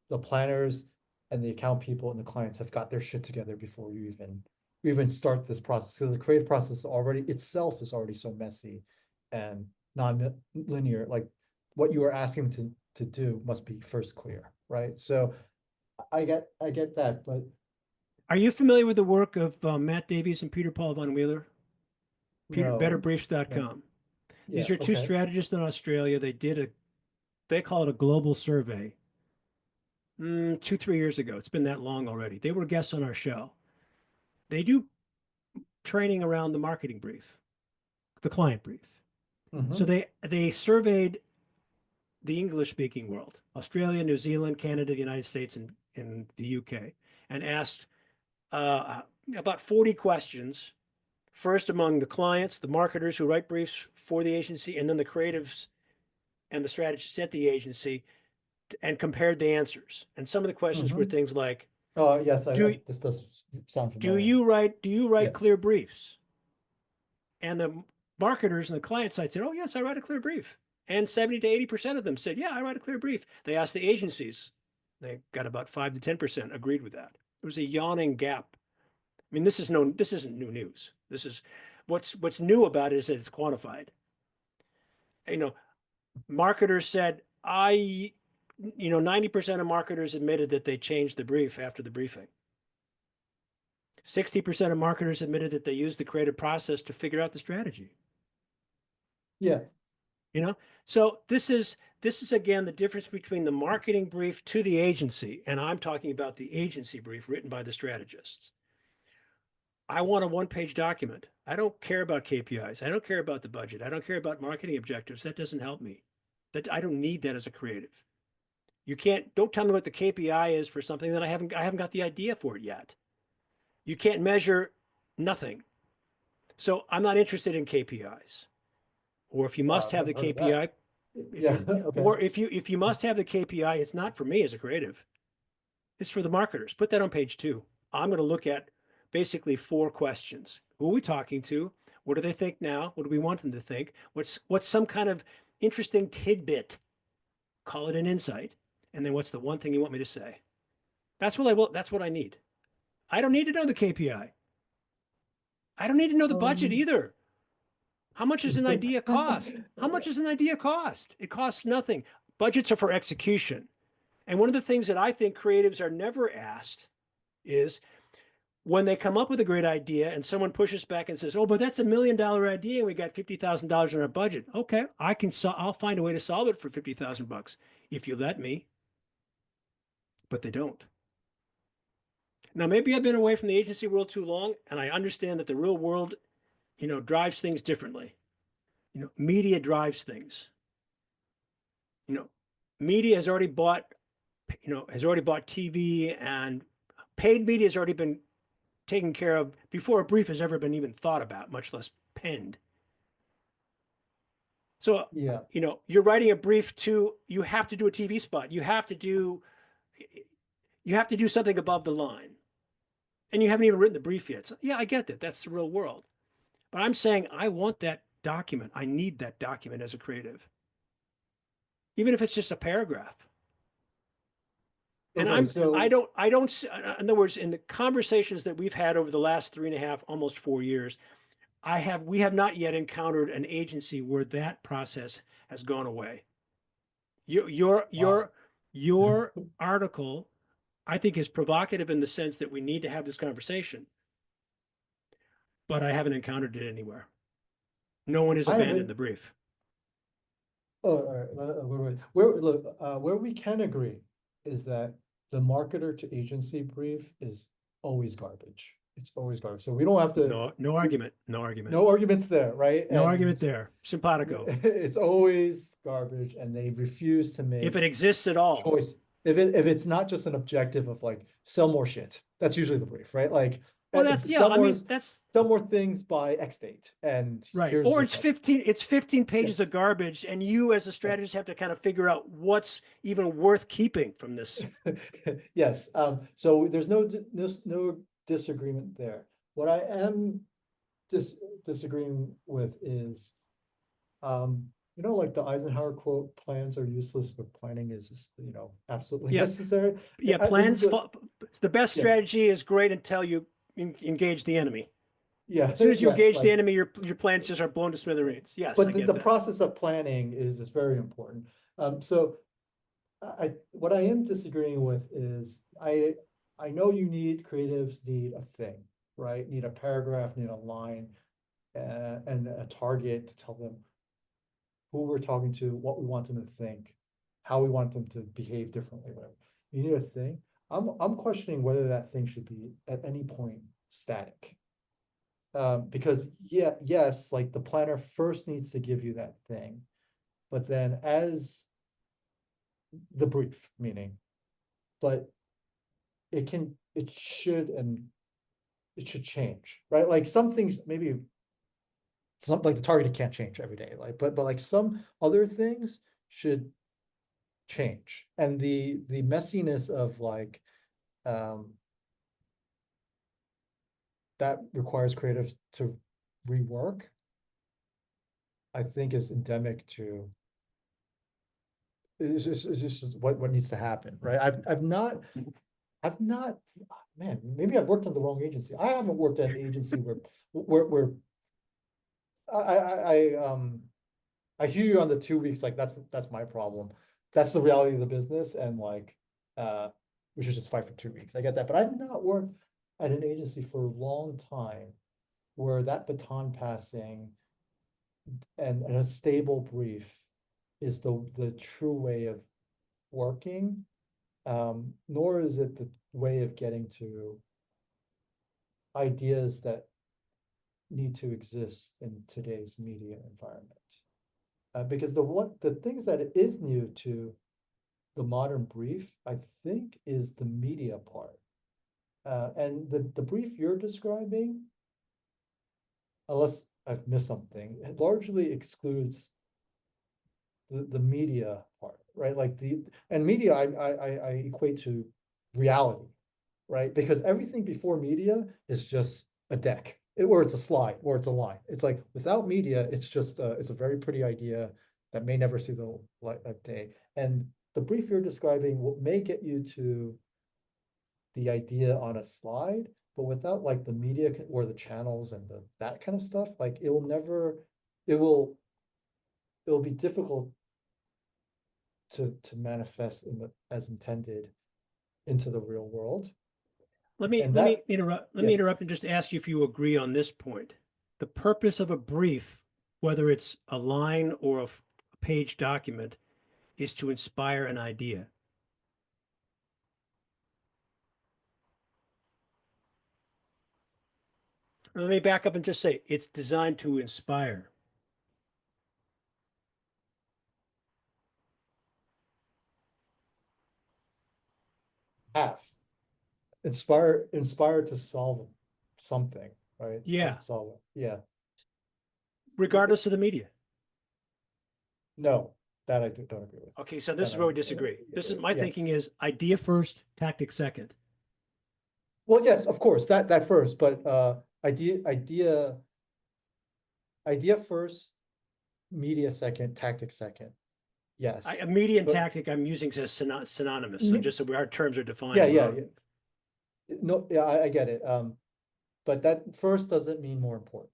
Speaker 2: the planners and the account people and the clients have got their shit together before you even start this process. Because the creative process already itself is already so messy and non-linear. Like what you are asking to do must be first clear, right? So I get that, but
Speaker 1: Are you familiar with the work of Matt Davies and Peter Paul von Wheeler?
Speaker 2: no, no,
Speaker 1: Betterbriefs.com.
Speaker 2: yeah,
Speaker 1: These are two
Speaker 2: okay.
Speaker 1: strategists in Australia. They call it a global survey. 2, 3 years ago. It's been that long already. They were guests on our show. They do training around the marketing brief, the client brief. So
Speaker 2: Mm-hmm.
Speaker 1: they surveyed the English speaking world, Australia, New Zealand, Canada, the United States, and the UK, and asked uh, about 40 questions. First among the clients, the marketers who write briefs for the agency, and then the creatives and the strategists at the agency, and compared the answers. And some of the questions were
Speaker 2: Mm-hmm.
Speaker 1: things like,
Speaker 2: Oh, yes,
Speaker 1: "Do
Speaker 2: this does sound
Speaker 1: do
Speaker 2: familiar.
Speaker 1: you write
Speaker 2: Yeah.
Speaker 1: clear briefs?" And the marketers and the client side said, "Oh yes, I write a clear brief." And 70 to 80% of them said, "Yeah, I write a clear brief." They asked the agencies. They got about 5 to 10% agreed with that. There was a yawning gap. I mean, this isn't new news. This is what's new about it is that it's quantified. You know, marketers said, 90% of marketers admitted that they changed the brief after the briefing. 60% of marketers admitted that they used the creative process to figure out the strategy.
Speaker 2: Yeah.
Speaker 1: you know? So this is again the difference between the marketing brief to the agency, and I'm talking about the agency brief written by the strategists. I want a one-page document. I don't care about KPIs. I don't care about the budget. I don't care about marketing objectives. That doesn't help me. That I don't need that as a creative. You can't, don't tell me what the KPI is for something that I haven't got the idea for it yet. You can't measure nothing. So I'm not interested in KPIs. Or if you must have the
Speaker 2: Never heard of that.
Speaker 1: KPI, if
Speaker 2: Yeah,
Speaker 1: you
Speaker 2: okay.
Speaker 1: or if you must have the KPI, it's not for me as a creative. It's for the marketers. Put that on page 2. I'm going to look at basically 4 questions. Who are we talking to? What do they think now? What do we want them to think? What's some kind of interesting tidbit? Call it an insight. And then what's the one thing you want me to say? That's what I need. I don't need to know the KPI. I don't need to know the budget
Speaker 2: Um,
Speaker 1: either. How much does an idea cost? How much does an idea cost? It costs nothing. Budgets are for execution. And one of the things that I think creatives are never asked is when they come up with a great idea and someone pushes back and says, "Oh, but that's $1 million idea and we got $50,000 in our budget." Okay, I'll find a way to solve it for 50,000 bucks if you let me. But they don't. Now, maybe I've been away from the agency world too long, and I understand that the real world, drives things differently. Media drives things. You know, media has already bought TV, and paid media has already been taken care of before a brief has ever been even thought about, much less penned. So,
Speaker 2: yeah.
Speaker 1: you're writing a brief you have to do a TV spot. You have to do something above the line. And you haven't even written the brief yet. So, yeah, I get that. That's the real world. But I'm saying I want that document. I need that document as a creative, even if it's just a paragraph. And
Speaker 2: Okay,
Speaker 1: I
Speaker 2: so
Speaker 1: don't, I don't, in other words, in the conversations that we've had over the last 3.5, almost 4 years, we have not yet encountered an agency where that process has gone away. Your, your,
Speaker 2: wow.
Speaker 1: your, your article, I think, is provocative in the sense that we need to have this conversation, but I haven't encountered it anywhere. No one has
Speaker 2: I
Speaker 1: abandoned
Speaker 2: haven't.
Speaker 1: the brief.
Speaker 2: Oh, all right. Where look, where we can agree is that the marketer to agency brief is always garbage. It's always garbage. So we don't have to.
Speaker 1: No, no
Speaker 2: We,
Speaker 1: argument. No argument.
Speaker 2: no arguments there, right?
Speaker 1: No
Speaker 2: And
Speaker 1: argument there. Simpatico.
Speaker 2: it's always garbage, and they refuse to
Speaker 1: If it
Speaker 2: make
Speaker 1: exists at all.
Speaker 2: choice. If it's not just an objective of like sell more shit, that's usually the brief, right? Like
Speaker 1: Well, that's, yeah,
Speaker 2: sell
Speaker 1: I
Speaker 2: more
Speaker 1: mean, that's
Speaker 2: sell more things by X date, and
Speaker 1: right.
Speaker 2: here's
Speaker 1: Or
Speaker 2: your
Speaker 1: it's
Speaker 2: budget.
Speaker 1: 15
Speaker 2: Yeah,
Speaker 1: pages of garbage, and you as a
Speaker 2: yeah.
Speaker 1: strategist have to kind of figure out what's even worth keeping from this.
Speaker 2: Yes, so there's no disagreement there. What I am disagreeing with is, like the Eisenhower quote, plans are useless, but planning is, absolutely
Speaker 1: Yeah.
Speaker 2: necessary.
Speaker 1: Yeah.
Speaker 2: This is
Speaker 1: The best
Speaker 2: yeah,
Speaker 1: strategy is great until you engage the enemy.
Speaker 2: yeah,
Speaker 1: As soon as you
Speaker 2: yes,
Speaker 1: engage the
Speaker 2: like,
Speaker 1: enemy, your plans just are blown to smithereens. Yes, I
Speaker 2: but
Speaker 1: get
Speaker 2: the
Speaker 1: that.
Speaker 2: process of planning is very important. So what I am disagreeing with is I know you need creatives need a thing, right? Need a paragraph, need a line, and a target to tell them who we're talking to, what we want them to think, how we want them to behave differently, whatever. You need a thing. I'm questioning whether that thing should be at any point static. Because yes, like the planner first needs to give you that thing, but then as the brief, meaning, but it should, and it should change, right? Like some things, maybe it's not like the target can't change every day, like, but like some other things should change. And the messiness of like, um, that requires creatives to rework, I think is endemic to, it's just what needs to happen, right? I've not, man, maybe I've worked on the wrong agency. I haven't worked at an agency where I hear you on the 2 weeks, like that's my problem. That's the reality of the business, and like, we should just fight for 2 weeks. I get that, but I've not worked at an agency for a long time where that baton passing and a stable brief is the true way of working, nor is it the way of getting to ideas that need to exist in today's media environment. Because the things that it is new to the modern brief, I think, is the media part. And the brief you're describing, unless I've missed something, it largely excludes the media part, right? Like and media I equate to reality, right? Because everything before media is just a deck, or it's a slide, or it's a line. It's like without media, it's just it's a very pretty idea that may never see the light of day. And the brief you're describing may get you to the idea on a slide, but without like the media or the channels and that kind of stuff, like it will never, it will be difficult to manifest as intended into the real world. And
Speaker 1: Let
Speaker 2: that,
Speaker 1: me interrupt. Let
Speaker 2: yeah,
Speaker 1: me interrupt and just ask you if you agree on this point. The purpose of a brief, whether it's a line or a page document, is to inspire an idea. Let me back up and just say it's designed to inspire.
Speaker 2: have inspire to solve something, right?
Speaker 1: Yeah,
Speaker 2: Solve it. Yeah.
Speaker 1: regardless of the media.
Speaker 2: No, that I don't agree with.
Speaker 1: Okay, so this
Speaker 2: That
Speaker 1: is where we
Speaker 2: I,
Speaker 1: disagree. This is my
Speaker 2: yeah.
Speaker 1: thinking is idea first, tactic second.
Speaker 2: Well, yes, of course, that first, but idea first, media second, tactic second. Yes.
Speaker 1: Media and
Speaker 2: But
Speaker 1: tactic I'm using as synonymous. So just so our terms are
Speaker 2: yeah,
Speaker 1: defined.
Speaker 2: yeah, yeah. No, yeah, I get it. But that first doesn't mean more important.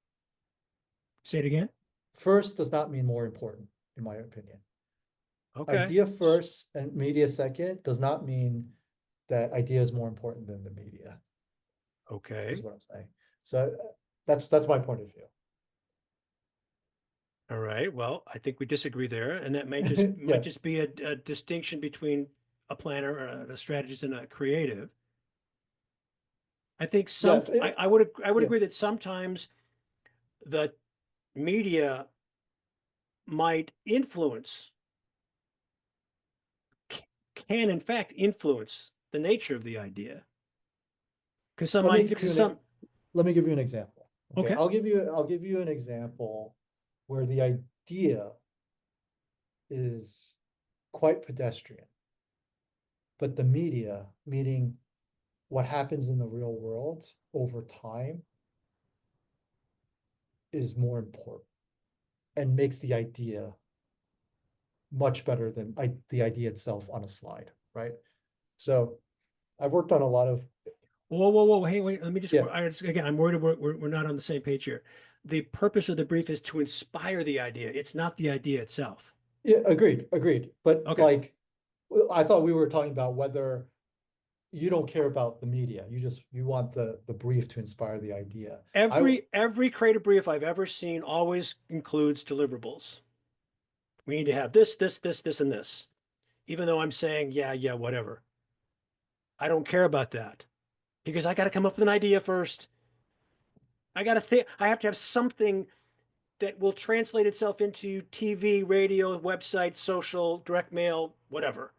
Speaker 1: Say it again.
Speaker 2: First does not mean more important, in my opinion.
Speaker 1: Okay.
Speaker 2: Idea first and media second does not mean that idea is more important than the media, is
Speaker 1: Okay.
Speaker 2: what I'm saying. So that's my point of view.
Speaker 1: All right. Well, I think we disagree there, and that might
Speaker 2: Yeah.
Speaker 1: just be a distinction between a planner, a strategist, and a creative. I think
Speaker 2: Yes.
Speaker 1: I would
Speaker 2: Yeah.
Speaker 1: agree that sometimes the media might influence, can in fact influence the nature of the idea.
Speaker 2: Let me give you
Speaker 1: Because
Speaker 2: an let me give you an example. Okay.
Speaker 1: okay.
Speaker 2: I'll give you an example where the idea is quite pedestrian, but the media, meaning what happens in the real world over time, is more important and makes the idea much better than the idea itself on a slide, right? So I've worked on a lot of,
Speaker 1: Whoa. Hey, wait. Let me just,
Speaker 2: yeah,
Speaker 1: again, I'm worried we're not on the same page here. The purpose of the brief is to inspire the idea. It's not the idea itself.
Speaker 2: yeah, agreed. But
Speaker 1: Okay.
Speaker 2: like, I thought we were talking about whether you don't care about the media. You want the brief to inspire the idea.
Speaker 1: Every creative brief I've ever seen always includes deliverables. We need to have this, and this. Even though I'm saying, yeah, whatever. I don't care about that because I got to come up with an idea first. I got to think, I have to have something that will translate itself into TV, radio, website, social, direct mail, whatever.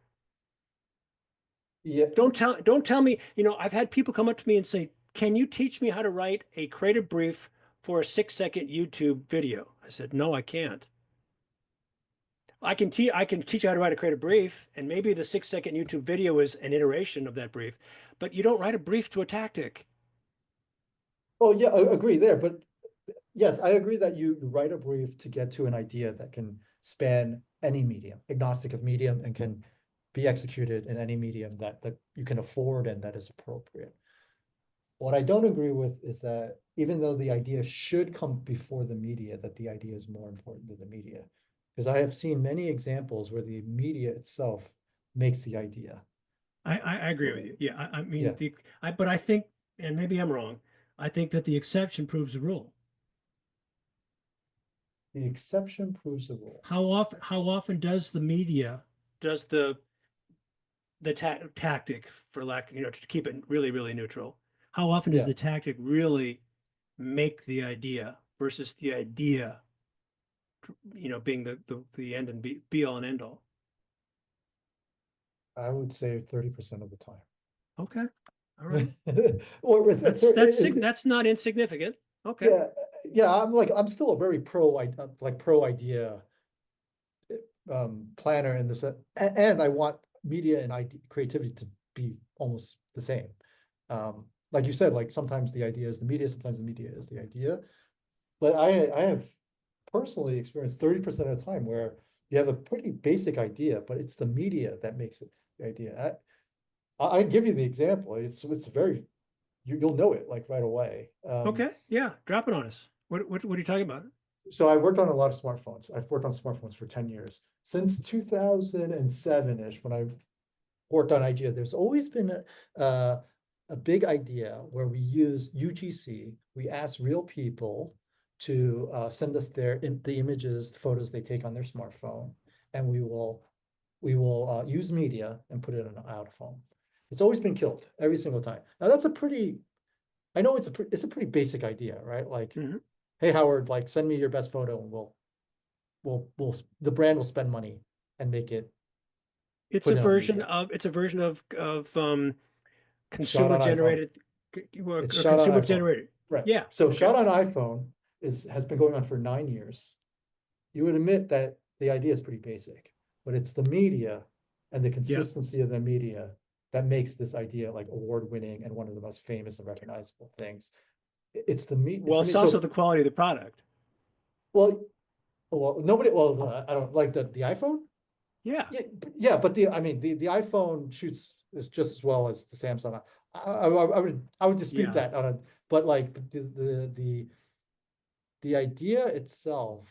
Speaker 2: Yeah,
Speaker 1: Don't tell me, I've had people come up to me and say, "Can you teach me how to write a creative brief for a 6-second YouTube video?" I said, "No, I can't. I can teach you how to write a creative brief, and maybe the 6-second YouTube video is an iteration of that brief, but you don't write a brief to a tactic."
Speaker 2: oh yeah, I agree there. But yes, I agree that you write a brief to get to an idea that can span any medium, agnostic of medium, and can be executed in any medium that you can afford and that is appropriate. What I don't agree with is that even though the idea should come before the media, that the idea is more important than the media. Because I have seen many examples where the media itself makes the idea.
Speaker 1: I agree with you. Yeah, I mean
Speaker 2: Yeah.
Speaker 1: but I think, and maybe I'm wrong. I think that the exception proves the rule.
Speaker 2: The exception proves the rule.
Speaker 1: How often does the media, does the tactic, for lack, to keep it really, really neutral, how often does
Speaker 2: Yeah,
Speaker 1: the tactic really make the idea versus the idea, being the end and be all and end all?
Speaker 2: I would say 30% of the time.
Speaker 1: Okay. All right.
Speaker 2: Or with
Speaker 1: That's not insignificant. Okay.
Speaker 2: yeah, yeah. I'm still a very pro idea planner in this, and I want media and creativity to be almost the same. Like you said, like sometimes the idea is the media, sometimes the media is the idea. But I have personally experienced 30% of the time where you have a pretty basic idea, but it's the media that makes it the idea. I give you the example. It's very you'll know it like right away.
Speaker 1: Okay. Yeah. Drop it on us. What are you talking about?
Speaker 2: So I worked on a lot of smartphones. I've worked on smartphones for 10 years. Since 2007-ish, when I worked on idea, there's always been a big idea where we use UGC. We ask real people to send us the images, the photos they take on their smartphone, and we will use media and put it out of home. It's always been killed every single time. Now that's I know it's a pretty basic idea, right? Like,
Speaker 1: Mhm.
Speaker 2: hey Howard, like send me your best photo and the brand will spend money and make it
Speaker 1: It's
Speaker 2: put
Speaker 1: a
Speaker 2: it on
Speaker 1: version
Speaker 2: media.
Speaker 1: of
Speaker 2: Shot
Speaker 1: consumer
Speaker 2: on iPhone.
Speaker 1: generated or
Speaker 2: It's shot on
Speaker 1: consumer
Speaker 2: iPhone.
Speaker 1: generated.
Speaker 2: Right.
Speaker 1: Yeah.
Speaker 2: So
Speaker 1: Okay.
Speaker 2: shot on iPhone has been going on for 9 years. You would admit that the idea is pretty basic, but it's the media and the
Speaker 1: Yeah.
Speaker 2: consistency of the media that makes this idea like award winning and one of the most famous and recognizable things. It's the media.
Speaker 1: Well, it's also the quality of the product.
Speaker 2: Well, I don't like the iPhone.
Speaker 1: Yeah.
Speaker 2: Yeah, but the iPhone shoots is just as well as the Samsung. I would dispute
Speaker 1: Yeah.
Speaker 2: that but like the idea itself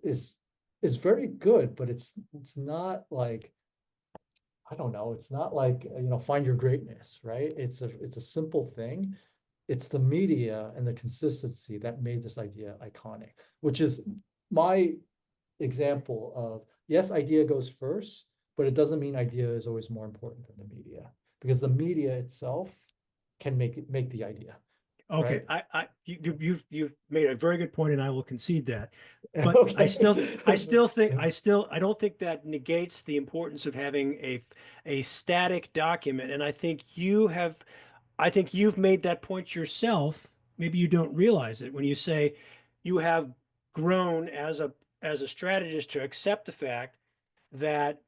Speaker 2: is is very good, but it's not like, I don't know, it's not like, find your greatness, right? It's a simple thing. It's the media and the consistency that made this idea iconic, which is my example of, yes, idea goes first, but it doesn't mean idea is always more important than the media, because the media itself can make the idea,
Speaker 1: Okay.
Speaker 2: right?
Speaker 1: You've made a very good point, and I will concede that. But
Speaker 2: Okay.
Speaker 1: I don't think that negates the importance of having a static document. And I think you've made that point yourself. Maybe you don't realize it when you say you have grown as a strategist to accept the fact that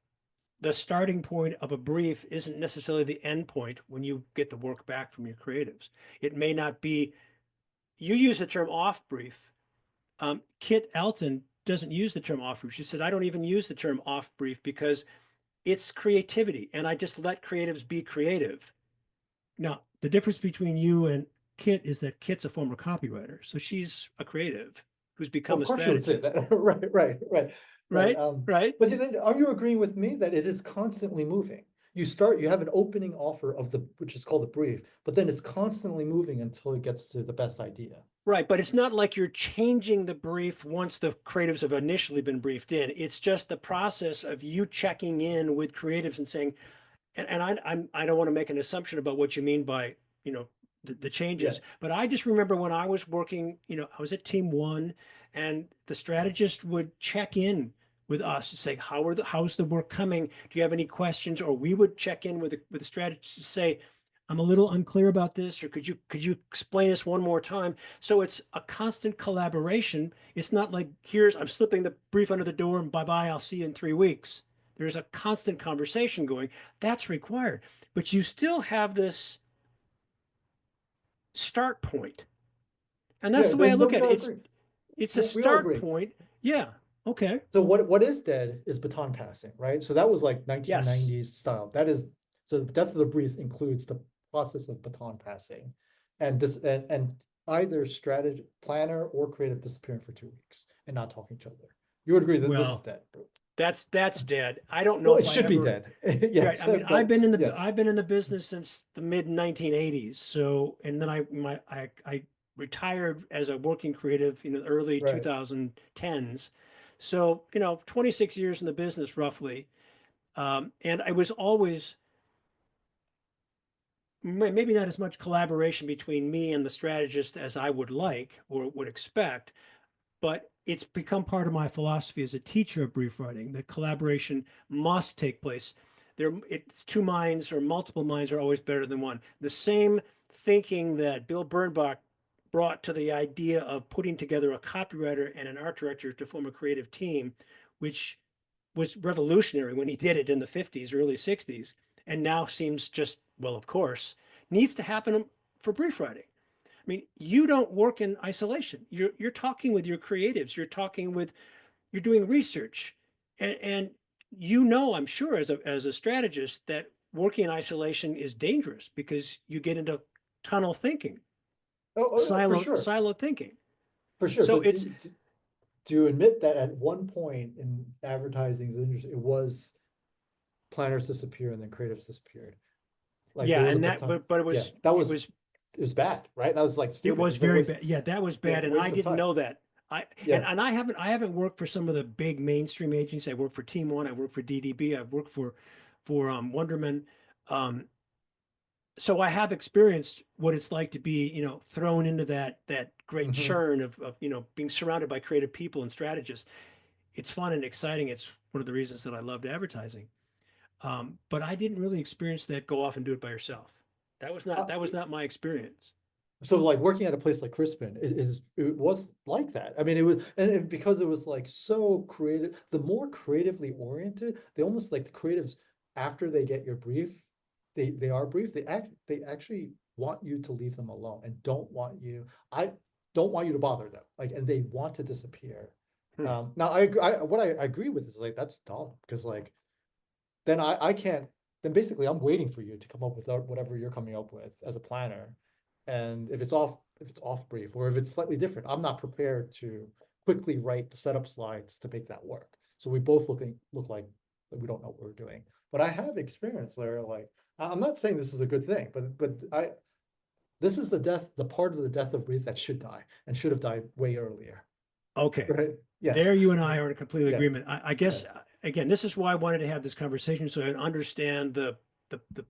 Speaker 1: the starting point of a brief isn't necessarily the end point when you get the work back from your creatives. It may not be, you use the term off brief. Kit Elton doesn't use the term off brief. She said, I don't even use the term off brief because it's creativity and I just let creatives be creative. Now, the difference between you and Kit is that Kit's a former copywriter. So she's a creative who's
Speaker 2: Well,
Speaker 1: become
Speaker 2: of
Speaker 1: a
Speaker 2: course you would say
Speaker 1: strategist,
Speaker 2: that. Right.
Speaker 1: right? Right?
Speaker 2: But then are you agreeing with me that it is constantly moving? You have an opening offer which is called the brief, but then it's constantly moving until it gets to the best idea.
Speaker 1: Right. But it's not like you're changing the brief once the creatives have initially been briefed in. It's just the process of you checking in with creatives and saying, and I don't want to make an assumption about what you mean by, the
Speaker 2: Yeah.
Speaker 1: changes, but I just remember when I was working, I was at Team One, and the strategist would check in with us to say, how's the work coming? Do you have any questions? Or we would check in with the strategist to say, I'm a little unclear about this, or could you explain this one more time? So it's a constant collaboration. It's not like, I'm slipping the brief under the door and bye bye, I'll see you in 3 weeks. There's a constant conversation going. That's required. But you still have this start point. And that's
Speaker 2: Yeah,
Speaker 1: the way I
Speaker 2: then
Speaker 1: look
Speaker 2: we
Speaker 1: at it.
Speaker 2: all
Speaker 1: It's
Speaker 2: agree.
Speaker 1: it's a
Speaker 2: We all
Speaker 1: start
Speaker 2: agree.
Speaker 1: point. Yeah. Okay.
Speaker 2: So what is dead is baton passing, right? So that was like
Speaker 1: Yes.
Speaker 2: 1990s style. That is, so the death of the brief includes the process of baton passing, and either strategy planner or creative disappearing for 2 weeks and not talking to each other. You would agree that this is
Speaker 1: Well,
Speaker 2: dead?
Speaker 1: that's dead. I don't know
Speaker 2: Well, it
Speaker 1: if I
Speaker 2: should be
Speaker 1: ever.
Speaker 2: dead.
Speaker 1: Right.
Speaker 2: Yes,
Speaker 1: I mean, I've
Speaker 2: but
Speaker 1: been in the
Speaker 2: yeah,
Speaker 1: I've been in the business since the mid 1980s. So, and then retired as a working creative in the early
Speaker 2: Right.
Speaker 1: 2010s. So, 26 years in the business roughly. And I was always, maybe not as much collaboration between me and the strategist as I would like or would expect, but it's become part of my philosophy as a teacher of brief writing that collaboration must take place. It's two minds or multiple minds are always better than one. The same thinking that Bill Bernbach brought to the idea of putting together a copywriter and an art director to form a creative team, which was revolutionary when he did it in the 50s, early 60s, and now seems just, well, of course, needs to happen for brief writing. I mean, you don't work in isolation. You're talking with your creatives. You're doing research, and I'm sure as a strategist that working in isolation is dangerous because you get into tunnel thinking,
Speaker 2: For
Speaker 1: silo
Speaker 2: sure,
Speaker 1: silo thinking.
Speaker 2: for sure.
Speaker 1: So
Speaker 2: But
Speaker 1: it's
Speaker 2: do you admit that at one point in advertising's industry, it was planners disappear and then creatives disappeared? Like there
Speaker 1: yeah,
Speaker 2: was a
Speaker 1: and that
Speaker 2: time,
Speaker 1: but
Speaker 2: yeah, it was bad, right? That was like
Speaker 1: it
Speaker 2: stupid. It
Speaker 1: was
Speaker 2: was a
Speaker 1: very
Speaker 2: waste,
Speaker 1: bad. Yeah, that was
Speaker 2: yeah,
Speaker 1: bad, and I
Speaker 2: waste of
Speaker 1: didn't
Speaker 2: time.
Speaker 1: know that.
Speaker 2: Yeah.
Speaker 1: And I haven't worked for some of the big mainstream agencies. I worked for Team One. I worked for DDB. I've worked for Wonderman. Um, so I have experienced what it's like to be, thrown into that great
Speaker 2: Hmm.
Speaker 1: churn of being surrounded by creative people and strategists. It's fun and exciting. It's one of the reasons that I loved advertising. But I didn't really experience that go off and do it by yourself. That was not my experience.
Speaker 2: So like working at a place like Crispin it was like that. I mean, it was, and because it was like so creative, the more creatively oriented, they almost like the creatives after they get your brief, they are brief, they actually want you to leave them alone and I don't want you to bother them. Like, and they want to disappear.
Speaker 1: Hmm.
Speaker 2: Now what I agree with is like that's dumb because like then I can't, then basically I'm waiting for you to come up with whatever you're coming up with as a planner. And if it's off brief or if it's slightly different, I'm not prepared to quickly write the setup slides to make that work. So we both look like we don't know what we're doing. But I have experience there. Like I'm not saying this is a good thing, but this is the part of the death of brief that should die and should have died way earlier.
Speaker 1: Okay.
Speaker 2: Right? Yes.
Speaker 1: There you and I are in complete
Speaker 2: Yeah.
Speaker 1: agreement. I
Speaker 2: Yeah.
Speaker 1: guess again, this is why I wanted to have this conversation so I understand the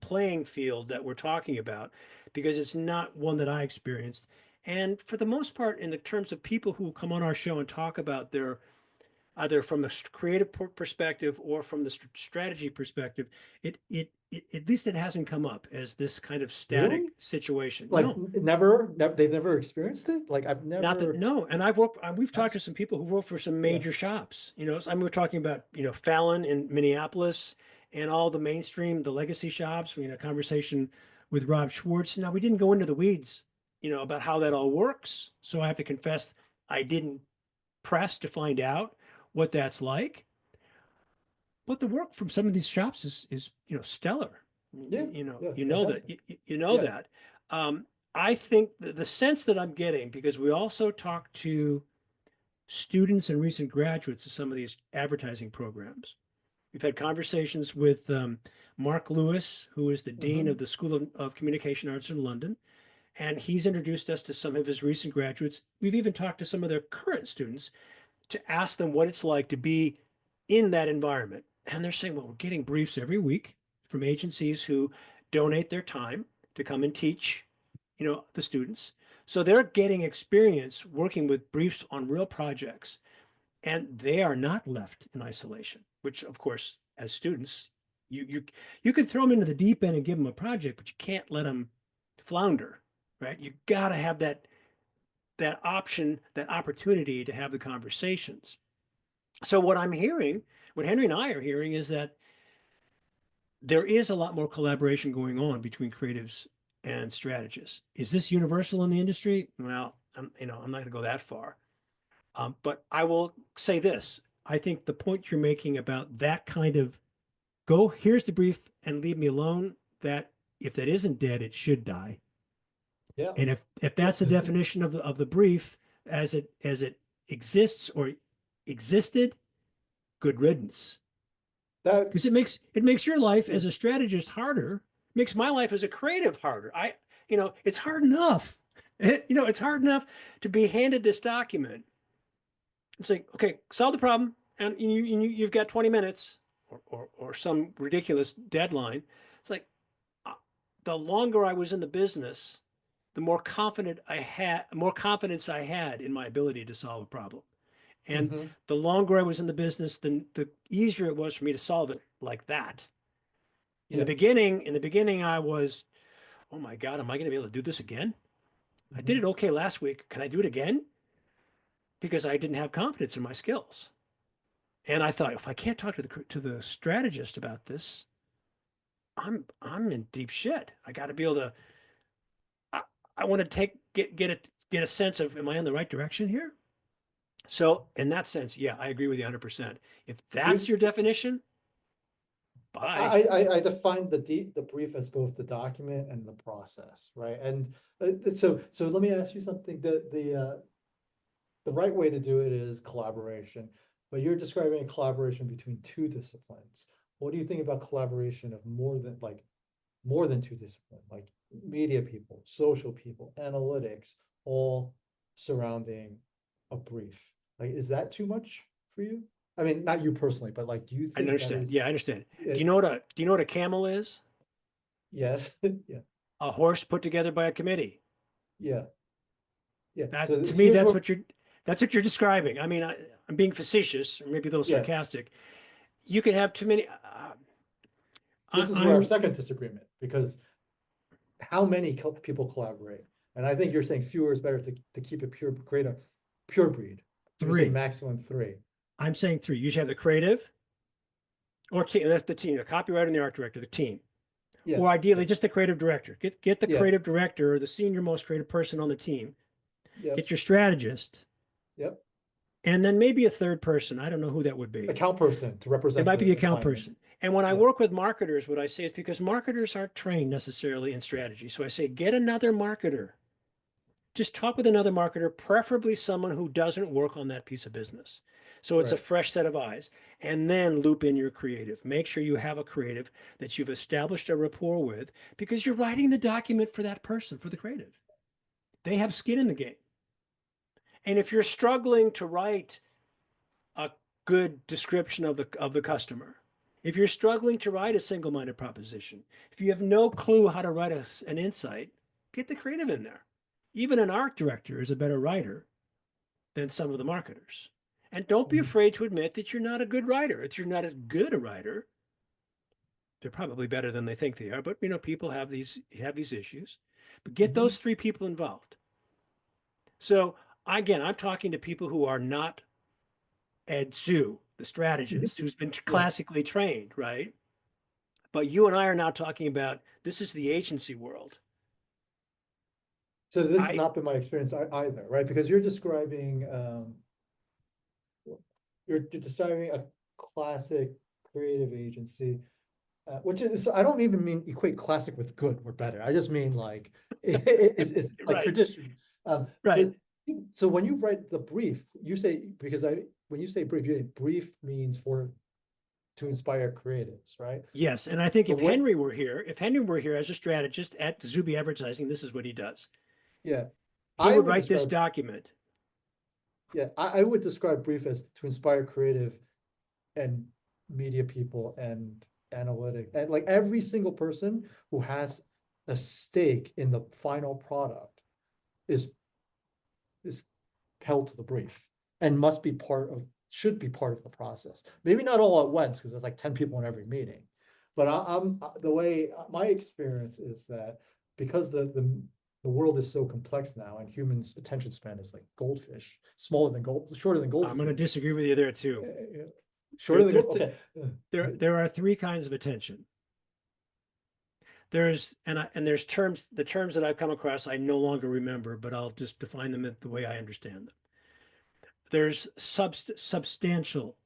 Speaker 1: playing field that we're talking about, because it's not one that I experienced. And for the most part, in the terms of people who come on our show and talk about their either from a creative perspective or from the strategy perspective, at least it hasn't come up as this kind of static
Speaker 2: Really?
Speaker 1: situation.
Speaker 2: Like
Speaker 1: No,
Speaker 2: they've never experienced it. Like I've
Speaker 1: not that,
Speaker 2: never.
Speaker 1: no. And we've talked
Speaker 2: That's
Speaker 1: to some people who work for some
Speaker 2: yeah.
Speaker 1: major shops. I mean, we're talking about, Fallon in Minneapolis and all the mainstream, the legacy shops. We had a conversation with Rob Schwartz. Now, we didn't go into the weeds, about how that all works. So I have to confess, I didn't press to find out what that's like. But the work from some of these shops is stellar.
Speaker 2: Yeah, yeah,
Speaker 1: You know that
Speaker 2: fantastic.
Speaker 1: you know
Speaker 2: Yeah.
Speaker 1: that. I think the sense that I'm getting, because we also talk to students and recent graduates of some of these advertising programs. We've had conversations with Mark Lewis, who is the dean of
Speaker 2: Hmm.
Speaker 1: the School of Communication Arts in London, and he's introduced us to some of his recent graduates. We've even talked to some of their current students to ask them what it's like to be in that environment. And they're saying, well, we're getting briefs every week from agencies who donate their time to come and teach, the students. So they're getting experience working with briefs on real projects, and they are not left in isolation, which of course, as students, you can throw them into the deep end and give them a project, but you can't let them flounder, right? You got to have that option, that opportunity to have the conversations. So what I'm hearing, what Henry and I are hearing, is that there is a lot more collaboration going on between creatives and strategists. Is this universal in the industry? Well, I'm not going to go that far. But I will say this. I think the point you're making about that kind of here's the brief and leave me alone, that if that isn't dead, it should die.
Speaker 2: Yeah.
Speaker 1: And if
Speaker 2: Yeah.
Speaker 1: that's the definition of the brief as it exists or existed, good riddance.
Speaker 2: That
Speaker 1: Because it makes your life as a strategist harder, makes my life as a creative harder. It's hard enough. It's hard enough to be handed this document. It's like, okay, solve the problem, and you've got 20 minutes or some ridiculous deadline. It's like, the longer I was in the business, the more confidence I had in my ability to solve a problem. And
Speaker 2: Hmm.
Speaker 1: the longer I was in the business, the easier it was for me to solve it like that.
Speaker 2: Yeah.
Speaker 1: In the beginning, I was, oh my God, am I going to be able to do this again? I did
Speaker 2: Hmm.
Speaker 1: it okay last week. Can I do it again? Because I didn't have confidence in my skills. And I thought, if I can't talk to the strategist about this, I'm in deep shit. I got to be able to. I, I want to get a sense of, am I in the right direction here? So in that sense, yeah, I agree with you 100%. If that's
Speaker 2: We,
Speaker 1: your definition, bye.
Speaker 2: I define the brief as both the document and the process, right? And so let me ask you something. The right way to do it is collaboration, but you're describing a collaboration between two disciplines. What do you think about collaboration of more than two disciplines, like media people, social people, analytics, all surrounding a brief? Like, is that too much for you? I mean, not you personally, but like, do you
Speaker 1: I
Speaker 2: think that
Speaker 1: understand.
Speaker 2: is
Speaker 1: Yeah, I understand.
Speaker 2: it?
Speaker 1: Do you know what a camel is?
Speaker 2: Yes, yeah,
Speaker 1: A horse put together by a committee.
Speaker 2: yeah, yeah.
Speaker 1: That
Speaker 2: So
Speaker 1: to me,
Speaker 2: here's what,
Speaker 1: that's what you're describing. I mean, I'm being facetious, or maybe a little
Speaker 2: yeah,
Speaker 1: sarcastic. You can have too many.
Speaker 2: this is where our
Speaker 1: I'm
Speaker 2: second disagreement, because how many people collaborate? And I think you're saying fewer is better to keep it pure, create a pure breed. You're saying
Speaker 1: three.
Speaker 2: maximum three.
Speaker 1: I'm saying three. You should have the creative or team. That's the team, the copywriter and the art director, the team. Or
Speaker 2: Yes,
Speaker 1: ideally
Speaker 2: yes,
Speaker 1: just the creative director. Get the
Speaker 2: yeah,
Speaker 1: creative director or the senior most creative person on the team.
Speaker 2: yep,
Speaker 1: Get your strategist,
Speaker 2: yep.
Speaker 1: and then maybe a third person. I don't know who that would be.
Speaker 2: Account person to
Speaker 1: It
Speaker 2: represent
Speaker 1: might be the
Speaker 2: the
Speaker 1: account
Speaker 2: client.
Speaker 1: person. And when I
Speaker 2: Yeah,
Speaker 1: work with marketers, what I say is, because marketers aren't trained necessarily in strategy. So I say, get another marketer. Just talk with another marketer, preferably someone who doesn't work on that piece of business. So it's a
Speaker 2: right.
Speaker 1: fresh set of eyes. And then loop in your creative. Make sure you have a creative that you've established a rapport with, because you're writing the document for that person, for the creative. They have skin in the game. And if you're struggling to write a good description of the customer, if you're struggling to write a single-minded proposition, if you have no clue how to write an insight, get the creative in there. Even an art director is a better writer than some of the marketers. And don't be
Speaker 2: Mhm.
Speaker 1: afraid to admit that you're not a good writer. If you're not as good a writer, they're probably better than they think they are. But people have these issues. But get
Speaker 2: Mhm.
Speaker 1: those three people involved. So again, I'm talking to people who are not Ed Tsue, the strategist, who's been
Speaker 2: Yeah.
Speaker 1: classically trained, right? But you and I are now talking about, this is the agency world.
Speaker 2: So this has
Speaker 1: I
Speaker 2: not been my experience either, right? Because you're describing a classic creative agency, which is, I don't even mean equate classic with good or better. I just mean like it's like
Speaker 1: right,
Speaker 2: tradition.
Speaker 1: right.
Speaker 2: So when you write the brief, you say, because when you say brief means to inspire creatives, right?
Speaker 1: Yes, and I think
Speaker 2: But what,
Speaker 1: if Henry were here as a strategist at Zuby Advertising, this is what he does.
Speaker 2: yeah,
Speaker 1: He
Speaker 2: I
Speaker 1: would
Speaker 2: would
Speaker 1: write this
Speaker 2: describe,
Speaker 1: document.
Speaker 2: yeah, I would describe brief as to inspire creative and media people and analytic, and like every single person who has a stake in the final product is is held to the brief and must be should be part of the process. Maybe not all at once, because there's like 10 people in every meeting. But I'm the way my experience is that, because the world is so complex now, and humans' attention span is like goldfish, shorter than
Speaker 1: I'm going to
Speaker 2: goldfish.
Speaker 1: disagree with you there too.
Speaker 2: Shorter
Speaker 1: There,
Speaker 2: than
Speaker 1: there's
Speaker 2: gold.
Speaker 1: th-
Speaker 2: Okay.
Speaker 1: there are three kinds of attention. There's terms, the terms that I've come across I no longer remember, but I'll just define them the way I understand them. There's substantial,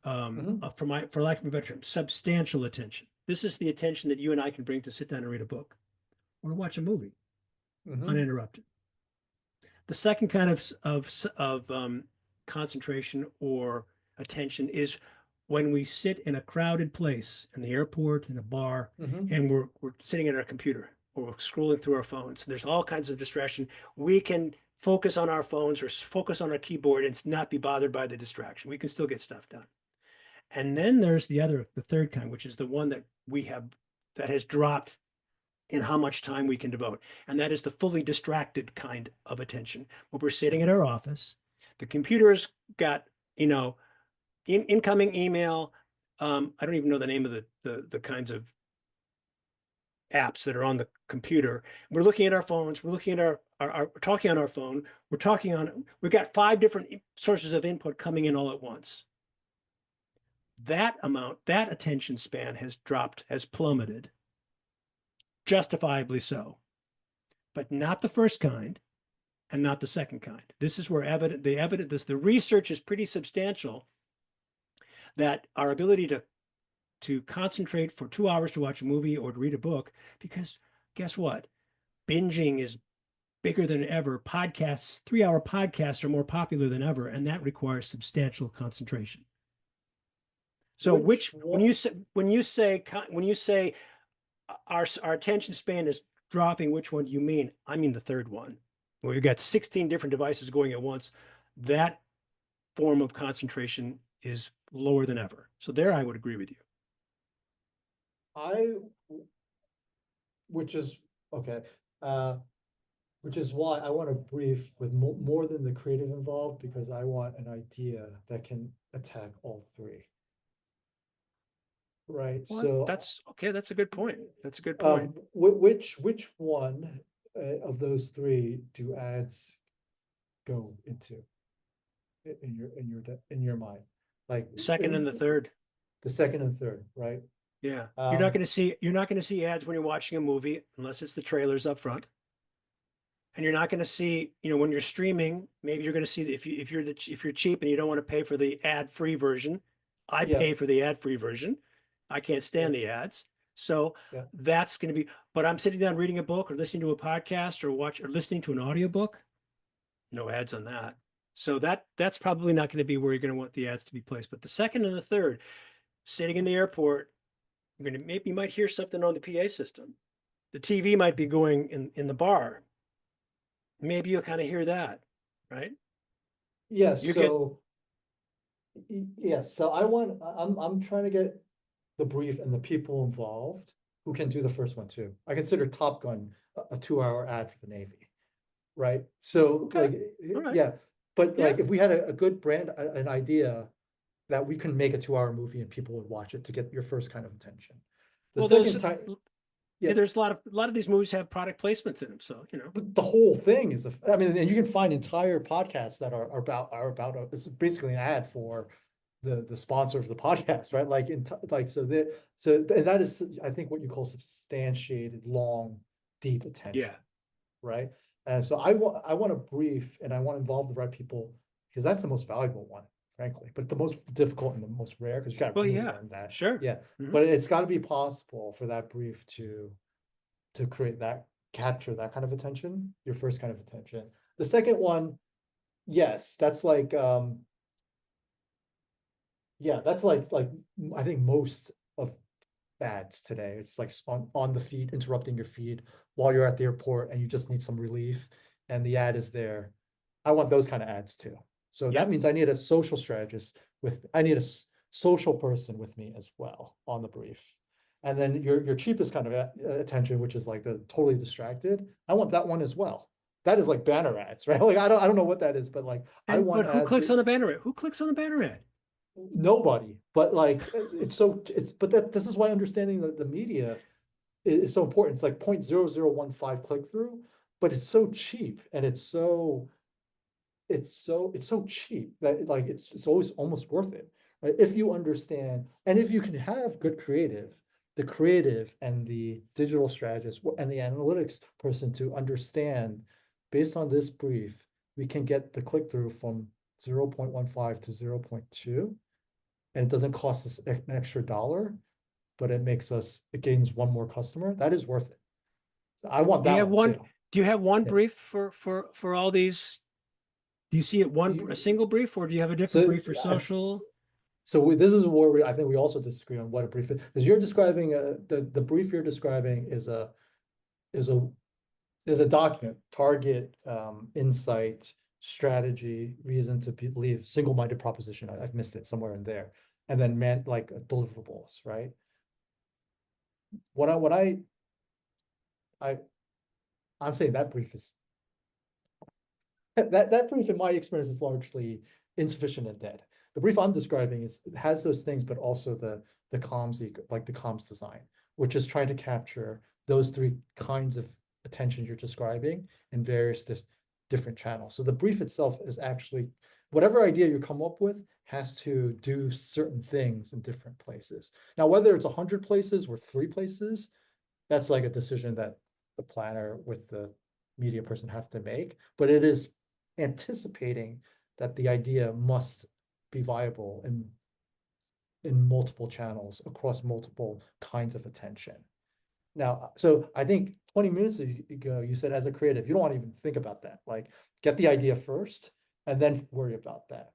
Speaker 2: Mhm,
Speaker 1: for lack of a better term, substantial attention. This is the attention that you and I can bring to sit down and read a book or to watch a movie
Speaker 2: mhm,
Speaker 1: uninterrupted. The second kind of concentration or attention is when we sit in a crowded place, in the airport, in a bar,
Speaker 2: mhm,
Speaker 1: and we're sitting at our computer. or we're scrolling through our phones. There's all kinds of distraction. We can focus on our phones or focus on our keyboard and not be bothered by the distraction. We can still get stuff done. And then there's the third kind, which is the one that that has dropped in how much time we can devote. And that is the fully distracted kind of attention, where we're sitting at our office, the computer's got, incoming email. I don't even know the name of the kinds of apps that are on the computer. We're looking at our phones, we're looking at we're talking on our phone, we've got 5 different sources of input coming in all at once. That attention span has plummeted, justifiably so, but not the first kind and not the second kind. This is where the research is pretty substantial that our ability to concentrate for 2 hours to watch a movie or to read a book, because guess what? Binging is bigger than ever. 3-hour podcasts are more popular than ever, and that requires substantial concentration. So when you say our attention span is dropping, which one do you mean? I mean the third one, where you've got 16 different devices going at once. That form of concentration is lower than ever. So there I would agree with you.
Speaker 2: Which is okay. Which is why I want to brief with more than the creative involved, because I want an idea that can attack all 3. Right.
Speaker 1: Well,
Speaker 2: so
Speaker 1: that's okay. That's a good point. That's a good point.
Speaker 2: Which one of those 3 do ads go into in your mind? Like
Speaker 1: Second and the third.
Speaker 2: The second and third, right?
Speaker 1: Yeah. You're not going to see ads when you're watching a movie unless it's the trailers up front. And you're not going to see, when you're streaming, maybe you're going to see that if you're cheap and you don't want to pay for the ad-free version. I pay for the ad-free version. I can't stand the ads. So that's going to be, but I'm sitting down reading a book or listening to a podcast or listening to an audiobook. No ads on that. So that's probably not going to be where you're going to want the ads to be placed. But the second and the third, sitting in the airport, you might hear something on the PA system. The TV might be going in the bar. Maybe you'll kind of hear that, right?
Speaker 2: Yes. Yes. So I'm trying to get the brief and the people involved who can do the first one too. I consider Top Gun a 2-hour ad for the Navy, right? So but like if we had a good brand, an idea that we can make a 2-hour movie and people would watch it to get your first kind of attention.
Speaker 1: There's a lot of these movies have product placements in them, so
Speaker 2: But the whole thing is, and you can find entire podcasts that are about it's basically an ad for the sponsor of the podcast, right? And that is, I think, what you call substantiated, long, deep attention.
Speaker 1: Yeah.
Speaker 2: Right. And so I want to brief and I want to involve the right people, because that's the most valuable one, frankly, but the most difficult and the most rare, because you got to learn that.
Speaker 1: Sure.
Speaker 2: Yeah. But it's got to be possible for that brief to capture that kind of attention, your first kind of attention. The second one, yes, that's like that's like I think most of ads today. It's like on the feed, interrupting your feed while you're at the airport and you just need some relief and the ad is there. I want those kind of ads too. So that means I need a social strategist I need a social person with me as well on the brief. And then your cheapest kind of attention, which is like the totally distracted, I want that one as well. That is like banner ads, right? Like I don't know what that is, but like
Speaker 1: but who clicks on a banner ad? Who clicks on a banner ad?
Speaker 2: Nobody. But like this is why understanding the media is so important. It's like 0.0015 click through, but it's so cheap and it's so cheap that like it's always almost worth it, right? If you understand, and if you can have good the creative and the digital strategist and the analytics person to understand, based on this brief, we can get the click through from 0.15 to 0.2, and it doesn't cost us an extra $1, but it gains one more customer. That is worth it. I want that one too.
Speaker 1: Do you have one brief for all these? Do you see it a single brief, or do you have a different brief for social?
Speaker 2: So this is where I think we also disagree on what a brief is, because you're describing the brief you're describing is is a document, target, insight, strategy, reason to believe, single-minded proposition. I've missed it somewhere in there. And then like deliverables, right? I I'm saying that brief is that brief in my experience is largely insufficient and dead. The brief I'm describing has those things, but also the comms, like the comms design, which is trying to capture those three kinds of attention you're describing in various different channels. So the brief itself is actually whatever idea you come up with has to do certain things in different places. Now, whether it's 100 places or 3 places, that's like a decision that the planner with the media person have to make, but it is anticipating that the idea must be viable in multiple channels across multiple kinds of attention. Now, so I think 20 minutes ago, you said as a creative, you don't want to even think about that. Like, get the idea first and then worry about that.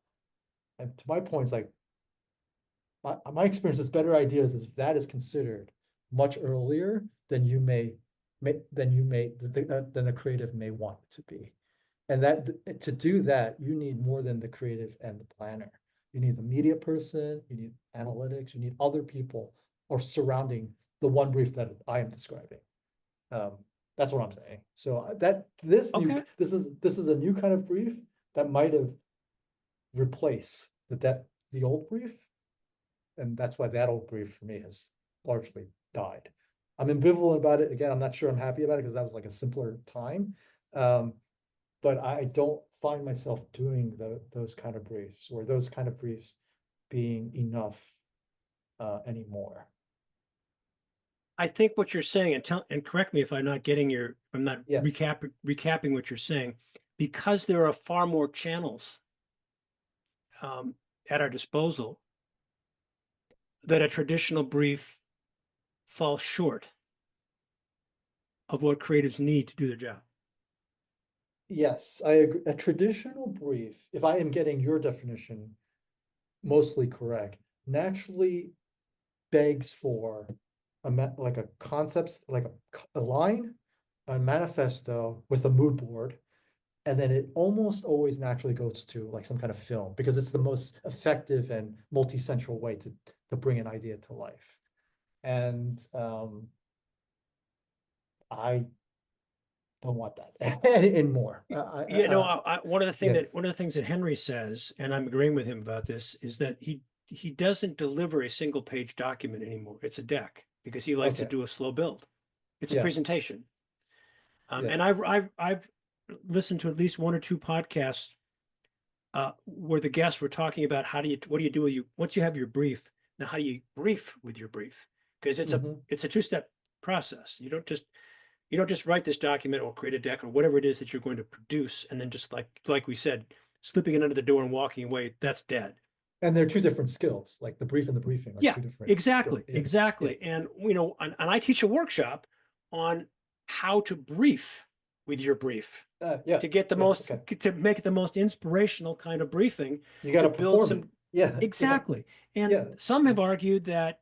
Speaker 2: And to my point, it's like, my experience is better ideas is that is considered much earlier than you may than a creative may want it to be. And that to do that, you need more than the creative and the planner. You need the media person, you need analytics, you need other people or surrounding the one brief that I am describing. That's what I'm saying. So this is a new kind of brief that might have replaced the old brief. And that's why that old brief for me has largely died. I'm ambivalent about it. Again, I'm not sure I'm happy about it because that was like a simpler time. But I don't find myself doing those kind of briefs or those kind of briefs being enough anymore.
Speaker 1: I think what you're saying, and correct me if I'm not
Speaker 2: Yeah.
Speaker 1: recapping what you're saying, because there are far more channels at our disposal, that a traditional brief falls short of what creatives need to do their job.
Speaker 2: Yes, I agree. A traditional brief, if I am getting your definition mostly correct, naturally begs for like a concept, like a line, a manifesto with a mood board, and then it almost always naturally goes to like some kind of film because it's the most effective and multi-sensual way to bring an idea to life. And I don't want that anymore.
Speaker 1: One of the things that Henry says, and I'm agreeing with him about this, is that he doesn't deliver a single page document anymore. It's a deck because he likes to do a slow build. It's a presentation. And I've listened to at least 1 or 2 podcasts where the guests were talking about what do you do once you have your brief? Now, how do you brief with your brief? Because it's a 2-step process. You don't just write this document or create a deck or whatever it is that you're going to produce, and then just like we said, slipping it under the door and walking away, that's dead.
Speaker 2: And they're 2 different skills, like the brief and the briefing are 2 different
Speaker 1: exactly,
Speaker 2: skills.
Speaker 1: Exactly. And and I teach a workshop on how to brief with your brief to get to make it the most inspirational kind of briefing.
Speaker 2: You got to build some.
Speaker 1: Exactly. And some have argued that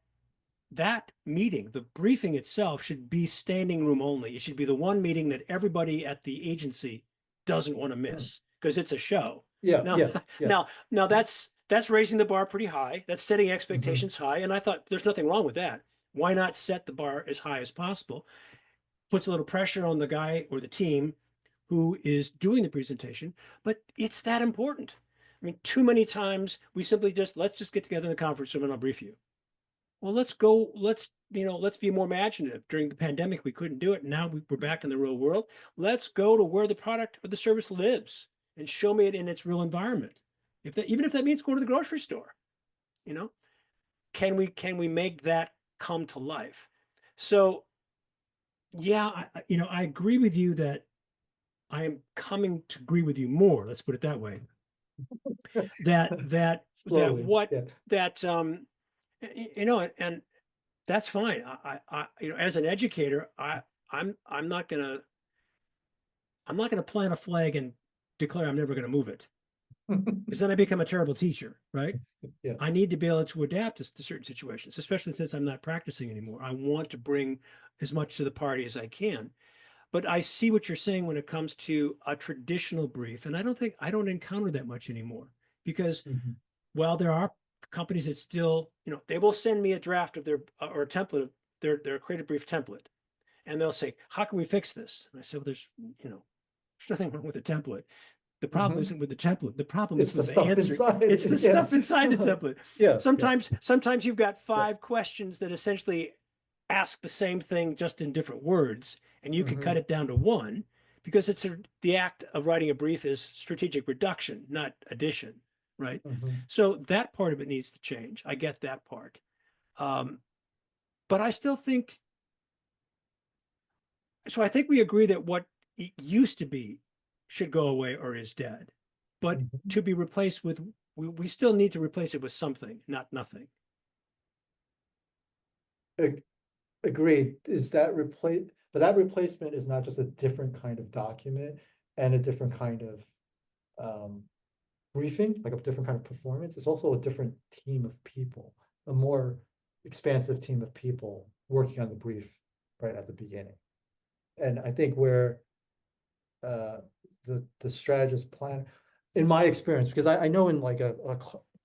Speaker 1: meeting, the briefing itself, should be standing room only. It should be the one meeting that everybody at the agency doesn't want to miss because it's a show. Now that's raising the bar pretty high. That's setting expectations high. And I thought there's nothing wrong with that. Why not set the bar as high as possible? Puts a little pressure on the guy or the team who is doing the presentation, but it's that important. I mean, too many times we simply let's just get together in the conference room and I'll brief you. Well, let's be more imaginative. During the pandemic, we couldn't do it. Now we're back in the real world. Let's go to where the product or the service lives and show me it in its real environment. Even if that means go to the grocery store, can we make that come to life? So, I agree with you that I am coming to agree with you more. Let's put it that way. And that's fine. I as an educator, I'm not gonna plant a flag and declare I'm never gonna move it, because then I become a terrible teacher, right? I need to be able to adapt to certain situations, especially since I'm not practicing anymore. I want to bring as much to the party as I can. but I see what you're saying when it comes to a traditional brief. And I don't encounter that much anymore because
Speaker 2: Mhm.
Speaker 1: while there are companies that still, they will send me a draft of their or a template of their creative brief template. And they'll say, how can we fix this? And I said, well, there's nothing wrong with the template. The problem
Speaker 2: Mhm.
Speaker 1: isn't with the template. The problem is
Speaker 2: It's the
Speaker 1: with the
Speaker 2: stuff
Speaker 1: answer.
Speaker 2: inside.
Speaker 1: It's the
Speaker 2: Yeah.
Speaker 1: stuff inside the template.
Speaker 2: Yeah. Yeah.
Speaker 1: Sometimes you've got
Speaker 2: Yeah.
Speaker 1: 5 questions that essentially ask the same thing just in different words, and you could cut
Speaker 2: Hmm.
Speaker 1: it down to one because the act of writing a brief is strategic reduction, not addition, right?
Speaker 2: Hmm.
Speaker 1: So that part of it needs to change. I get that part. Um, but I still think so. I think we agree that what it used to be should go away or is dead, but
Speaker 2: Hmm.
Speaker 1: to be replaced with, we still need to replace it with something, not nothing.
Speaker 2: Agreed. Is that replace, but that replacement is not just a different kind of document and a different kind of um briefing, like a different kind of performance. It's also a different team of people, a more expansive team of people working on the brief right at the beginning. And I think where uh the strategist plan, in my experience, because I know in like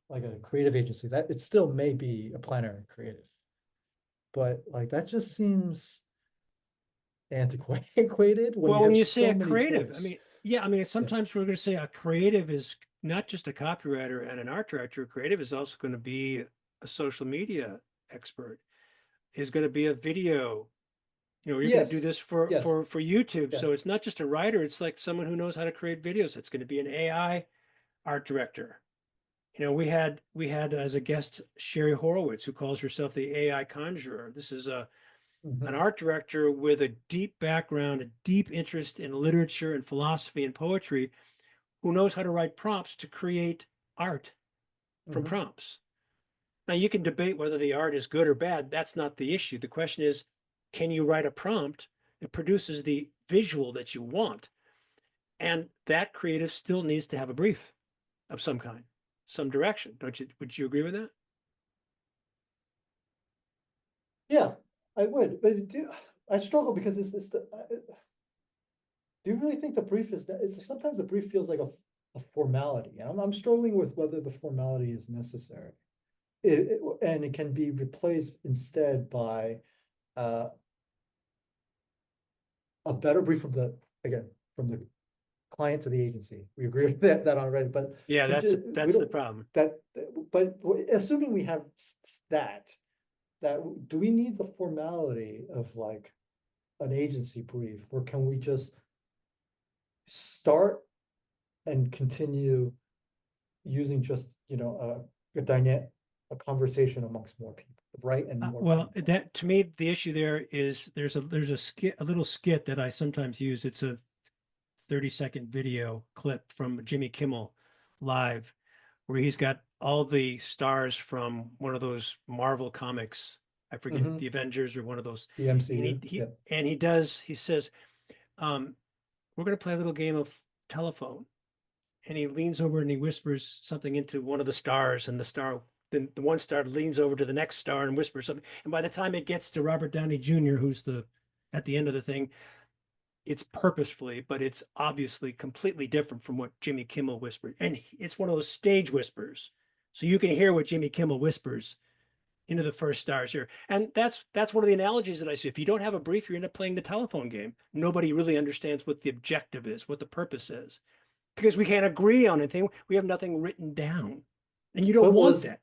Speaker 2: like a creative agency that it still may be a planner and creative, but like that just seems antiquated when you
Speaker 1: Well, when
Speaker 2: have
Speaker 1: you say
Speaker 2: so
Speaker 1: a
Speaker 2: many
Speaker 1: creative, I
Speaker 2: tools.
Speaker 1: mean, yeah, I mean,
Speaker 2: Yeah.
Speaker 1: sometimes we're going to say a creative is not just a copywriter and an art director. A creative is also going to be a social media expert, is going to be a video. You're going to do
Speaker 2: Yes,
Speaker 1: this for
Speaker 2: yes,
Speaker 1: YouTube.
Speaker 2: yeah.
Speaker 1: So it's not just a writer. It's like someone who knows how to create videos. It's going to be an AI art director. We had as a guest Sherry Horowitz, who calls herself the AI conjurer. This is an
Speaker 2: Mhm.
Speaker 1: art director with a deep background, a deep interest in literature and philosophy and poetry, who knows how to write prompts to create art from
Speaker 2: Mhm.
Speaker 1: prompts. Now, you can debate whether the art is good or bad. That's not the issue. The question is, can you write a prompt that produces the visual that you want? And that creative still needs to have a brief of some kind, some direction. Don't you? Would you agree with that?
Speaker 2: Yeah, I would, but I struggle because it's do you really think the brief is that, it's sometimes the brief feels like a formality, and I'm struggling with whether the formality is necessary. And it can be replaced instead by uh a better brief from the, again, from the client to the agency. We agree with that already, but
Speaker 1: Yeah,
Speaker 2: to just, we
Speaker 1: that's the
Speaker 2: don't,
Speaker 1: problem.
Speaker 2: that, but assuming we have that, that, do we need the formality of like an agency brief, or can we just start and continue using just, a dynamic, a conversation amongst more people, right? And more
Speaker 1: Well,
Speaker 2: people.
Speaker 1: that to me, the issue there is there's a little skit that I sometimes use. It's a 30-second video clip from Jimmy Kimmel live, where he's got all the stars from one of those Marvel comics. I forget,
Speaker 2: Mhm.
Speaker 1: the Avengers or one of those.
Speaker 2: The
Speaker 1: And
Speaker 2: MCU, yeah.
Speaker 1: he says, um, we're going to play a little game of telephone. And he leans over and he whispers something into one of the stars, and the one star leans over to the next star and whispers something. And by the time it gets to Robert Downey Jr., who's at the end of the thing, it's purposefully, but it's obviously completely different from what Jimmy Kimmel whispered. And it's one of those stage whispers. So you can hear what Jimmy Kimmel whispers into the first stars here. And that's one of the analogies that I see. If you don't have a brief, you end up playing the telephone game. Nobody really understands what the objective is, what the purpose is, because we can't agree on anything. We have nothing written down. And you don't
Speaker 2: But
Speaker 1: want
Speaker 2: was,
Speaker 1: that.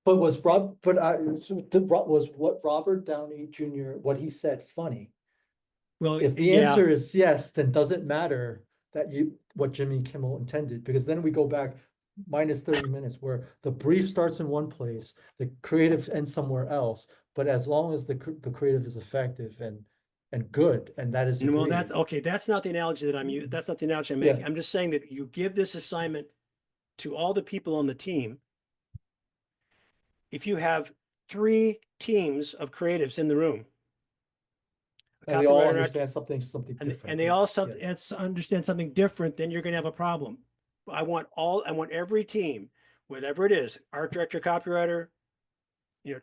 Speaker 2: but was Rob, but I, so was what Robert Downey Jr., what he said funny?
Speaker 1: Well,
Speaker 2: If the
Speaker 1: yeah,
Speaker 2: answer is yes, then does it matter that what Jimmy Kimmel intended? Because then we go back minus 30 minutes where the brief starts in one place, the creative ends somewhere else. But as long as the creative is effective and good, and that is
Speaker 1: well, that's
Speaker 2: agreed.
Speaker 1: okay. That's not the analogy that I'm using. That's not the analogy I'm
Speaker 2: Yeah.
Speaker 1: making. I'm just saying that you give this assignment to all the people on the team. If you have 3 teams of creatives in the room, a
Speaker 2: And they all
Speaker 1: copywriter,
Speaker 2: understand something
Speaker 1: and
Speaker 2: different,
Speaker 1: they
Speaker 2: right?
Speaker 1: all
Speaker 2: Yeah.
Speaker 1: understand something different, then you're going to have a problem. I want every team, whatever it is, art director, copywriter,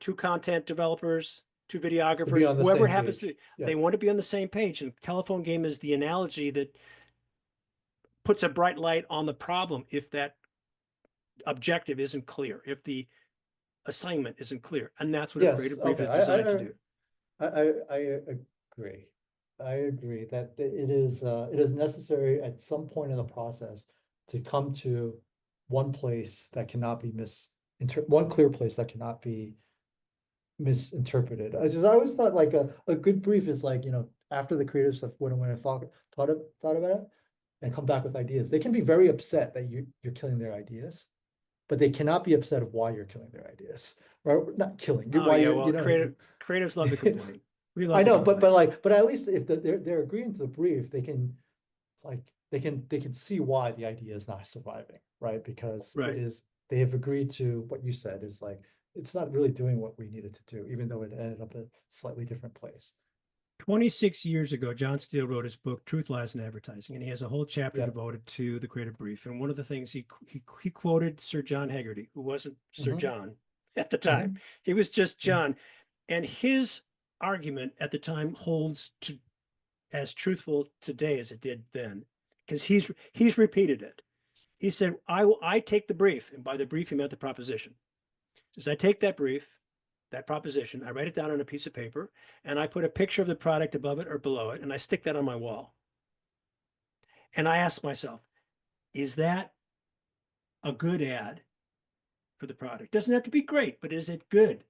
Speaker 1: 2 content developers, two
Speaker 2: To be
Speaker 1: videographers,
Speaker 2: on the
Speaker 1: whoever
Speaker 2: same
Speaker 1: happens
Speaker 2: page.
Speaker 1: to, they
Speaker 2: Yes.
Speaker 1: want to be on the same page. And telephone game is the analogy that puts a bright light on the problem if that objective isn't clear, if the assignment isn't clear. And that's what a
Speaker 2: Yes.
Speaker 1: creative brief
Speaker 2: Okay.
Speaker 1: is designed to do.
Speaker 2: I agree. I agree that it is necessary at some point in the process to come to one place that cannot be one clear place that cannot be misinterpreted. I always thought like a good brief is like, after the creatives have went away and thought about it and come back with ideas. They can be very upset that you're killing their ideas, but they cannot be upset of why you're killing their ideas. Right? Not killing,
Speaker 1: Oh
Speaker 2: why
Speaker 1: yeah,
Speaker 2: you're,
Speaker 1: well, creatives love to complain. We
Speaker 2: I
Speaker 1: love to
Speaker 2: know,
Speaker 1: complain.
Speaker 2: but at least if they're agreeing to the brief, they can like they can see why the idea is not surviving, right? Because
Speaker 1: Right.
Speaker 2: they have agreed to what you said is like it's not really doing what we needed to do, even though it ended up a slightly different place.
Speaker 1: 26 years ago, John Steele wrote his book, Truth, Lies, and Advertising, and he has a whole chapter
Speaker 2: Yeah.
Speaker 1: devoted to the creative brief. And one of the things he quoted Sir John Haggerty, who wasn't Sir
Speaker 2: Mm-hmm.
Speaker 1: John at the time.
Speaker 2: Mm-hmm.
Speaker 1: He was just John. And his argument at the time holds to as truthful today as it did then, because he's repeated it. He said, I take the brief, and by the brief he meant the proposition. He says, I take that brief, that proposition, I write it down on a piece of paper, and I put a picture of the product above it or below it, and I stick that on my wall. And I ask myself, is that a good ad for the product? Doesn't have to be great, but is it good?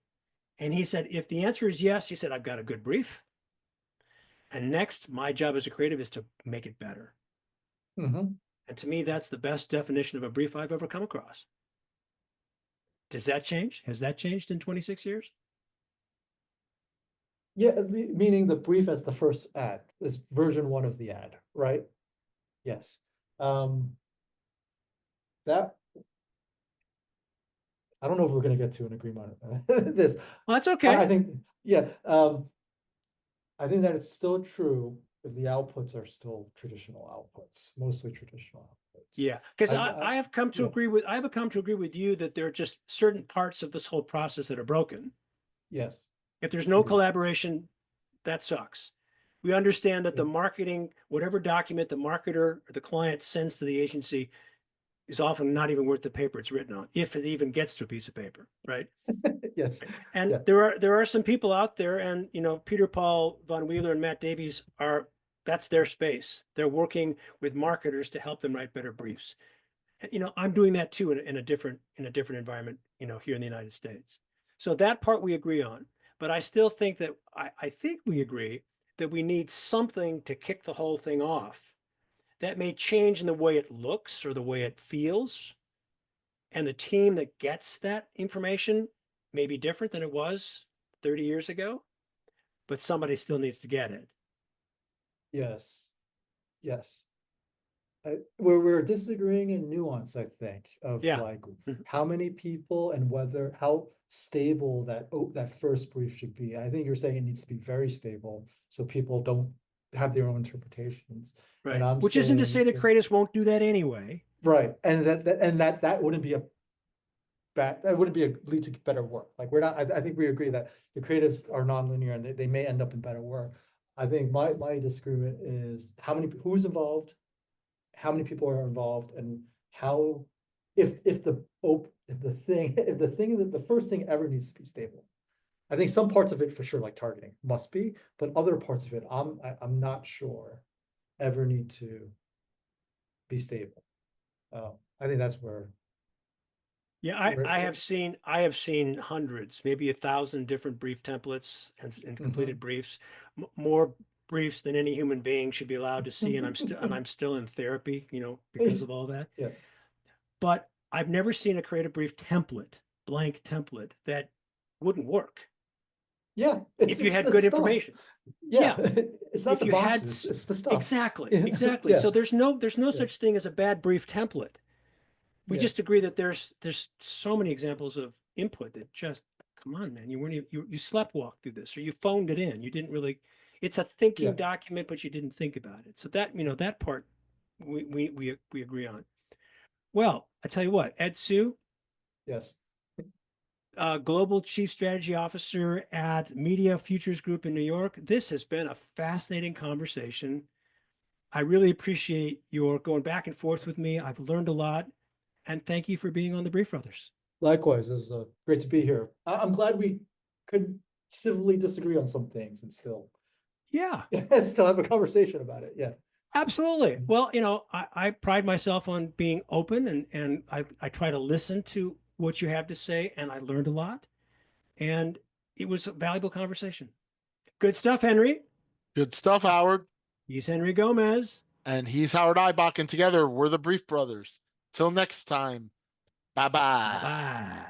Speaker 1: And he said, if the answer is yes, he said, I've got a good brief. And next, my job as a creative is to make it better.
Speaker 2: Mm-hmm.
Speaker 1: And to me, that's the best definition of a brief I've ever come across. Does that change? Has that changed in 26 years?
Speaker 2: Yeah, meaning the brief as the first ad, is version one of the ad, right? Yes. That I don't know if we're going to get to an agreement on this.
Speaker 1: Well, that's okay.
Speaker 2: I think, yeah, I think that it's still true if the outputs are still traditional outputs, mostly traditional outputs.
Speaker 1: Yeah, because
Speaker 2: I
Speaker 1: have come to
Speaker 2: yeah,
Speaker 1: agree with you that there are just certain parts of this whole process that are broken.
Speaker 2: yes,
Speaker 1: If there's no
Speaker 2: agreed.
Speaker 1: collaboration, that sucks. We understand that
Speaker 2: Yeah.
Speaker 1: the marketing, whatever document the marketer or the client sends to the agency is often not even worth the paper it's written on, if it even gets to a piece of paper, right?
Speaker 2: Yes,
Speaker 1: And
Speaker 2: yeah,
Speaker 1: there are some people out there, and Peter Paul Von Wheeler and Matt Davies that's their space. They're working with marketers to help them write better briefs. I'm doing that too in a different environment, here in the United States. So that part we agree on, but I still think that I think we agree that we need something to kick the whole thing off. That may change in the way it looks or the way it feels, and the team that gets that information may be different than it was 30 years ago, but somebody still needs to get it.
Speaker 2: yes, yes. We're disagreeing in nuance, I think, of
Speaker 1: Yeah.
Speaker 2: like how many people and how stable that first brief should be. I think you're saying it needs to be very stable so people don't have their own interpretations. And
Speaker 1: Right.
Speaker 2: I'm
Speaker 1: Which isn't to
Speaker 2: saying
Speaker 1: say that creatives won't do that anyway.
Speaker 2: right, and that wouldn't be that wouldn't be a lead to better work. Like we're not. I think we agree that the creatives are nonlinear and they may end up in better work. I think my disagreement is who's involved, how many people are involved, and how if the the first thing ever needs to be stable. I think some parts of it for sure, like targeting, must be, but other parts of it, I'm not sure ever need to be stable. I think that's where
Speaker 1: Yeah, I
Speaker 2: where
Speaker 1: have seen hundreds, maybe 1,000 different brief templates and completed
Speaker 2: Mhm.
Speaker 1: briefs, more briefs than any human being should be allowed to see, and I'm still in therapy, because of all that.
Speaker 2: Yeah,
Speaker 1: But I've never seen a creative brief template, blank template that wouldn't work
Speaker 2: yeah,
Speaker 1: if you
Speaker 2: it's
Speaker 1: had
Speaker 2: the
Speaker 1: good
Speaker 2: stuff.
Speaker 1: information.
Speaker 2: Yeah,
Speaker 1: Yeah,
Speaker 2: it's not
Speaker 1: if
Speaker 2: the
Speaker 1: you had
Speaker 2: boxes, it's the stuff.
Speaker 1: exactly,
Speaker 2: Yeah,
Speaker 1: exactly.
Speaker 2: yeah,
Speaker 1: So there's no
Speaker 2: yeah,
Speaker 1: such thing as a bad brief template. We
Speaker 2: yeah,
Speaker 1: just agree that there's so many examples of input that just come on, man. You weren't even, you slept walked through this, or you phoned it in. You didn't really. It's a thinking
Speaker 2: yeah,
Speaker 1: document, but you didn't think about it. So that part we agree on. Well, I tell you what, Ed Tsue,
Speaker 2: yes.
Speaker 1: Global Chief Strategy Officer at Media Futures Group in New York. This has been a fascinating conversation. I really appreciate your going back and forth with me. I've learned a lot. And thank you for being on the Brief Brothers.
Speaker 2: Likewise, it was great to be here. I'm glad we could civilly disagree on some things and still
Speaker 1: Yeah,
Speaker 2: still have a conversation about it. Yeah.
Speaker 1: absolutely. Well, I pride myself on being open and I try to listen to what you have to say, and I learned a lot. And it was a valuable conversation. Good stuff, Henry.
Speaker 3: Good stuff, Howard.
Speaker 1: He's Henry Gomez.
Speaker 3: And he's Howard Ibach, and together we're the Brief Brothers. Till next time, bye-bye.
Speaker 1: Bye bye.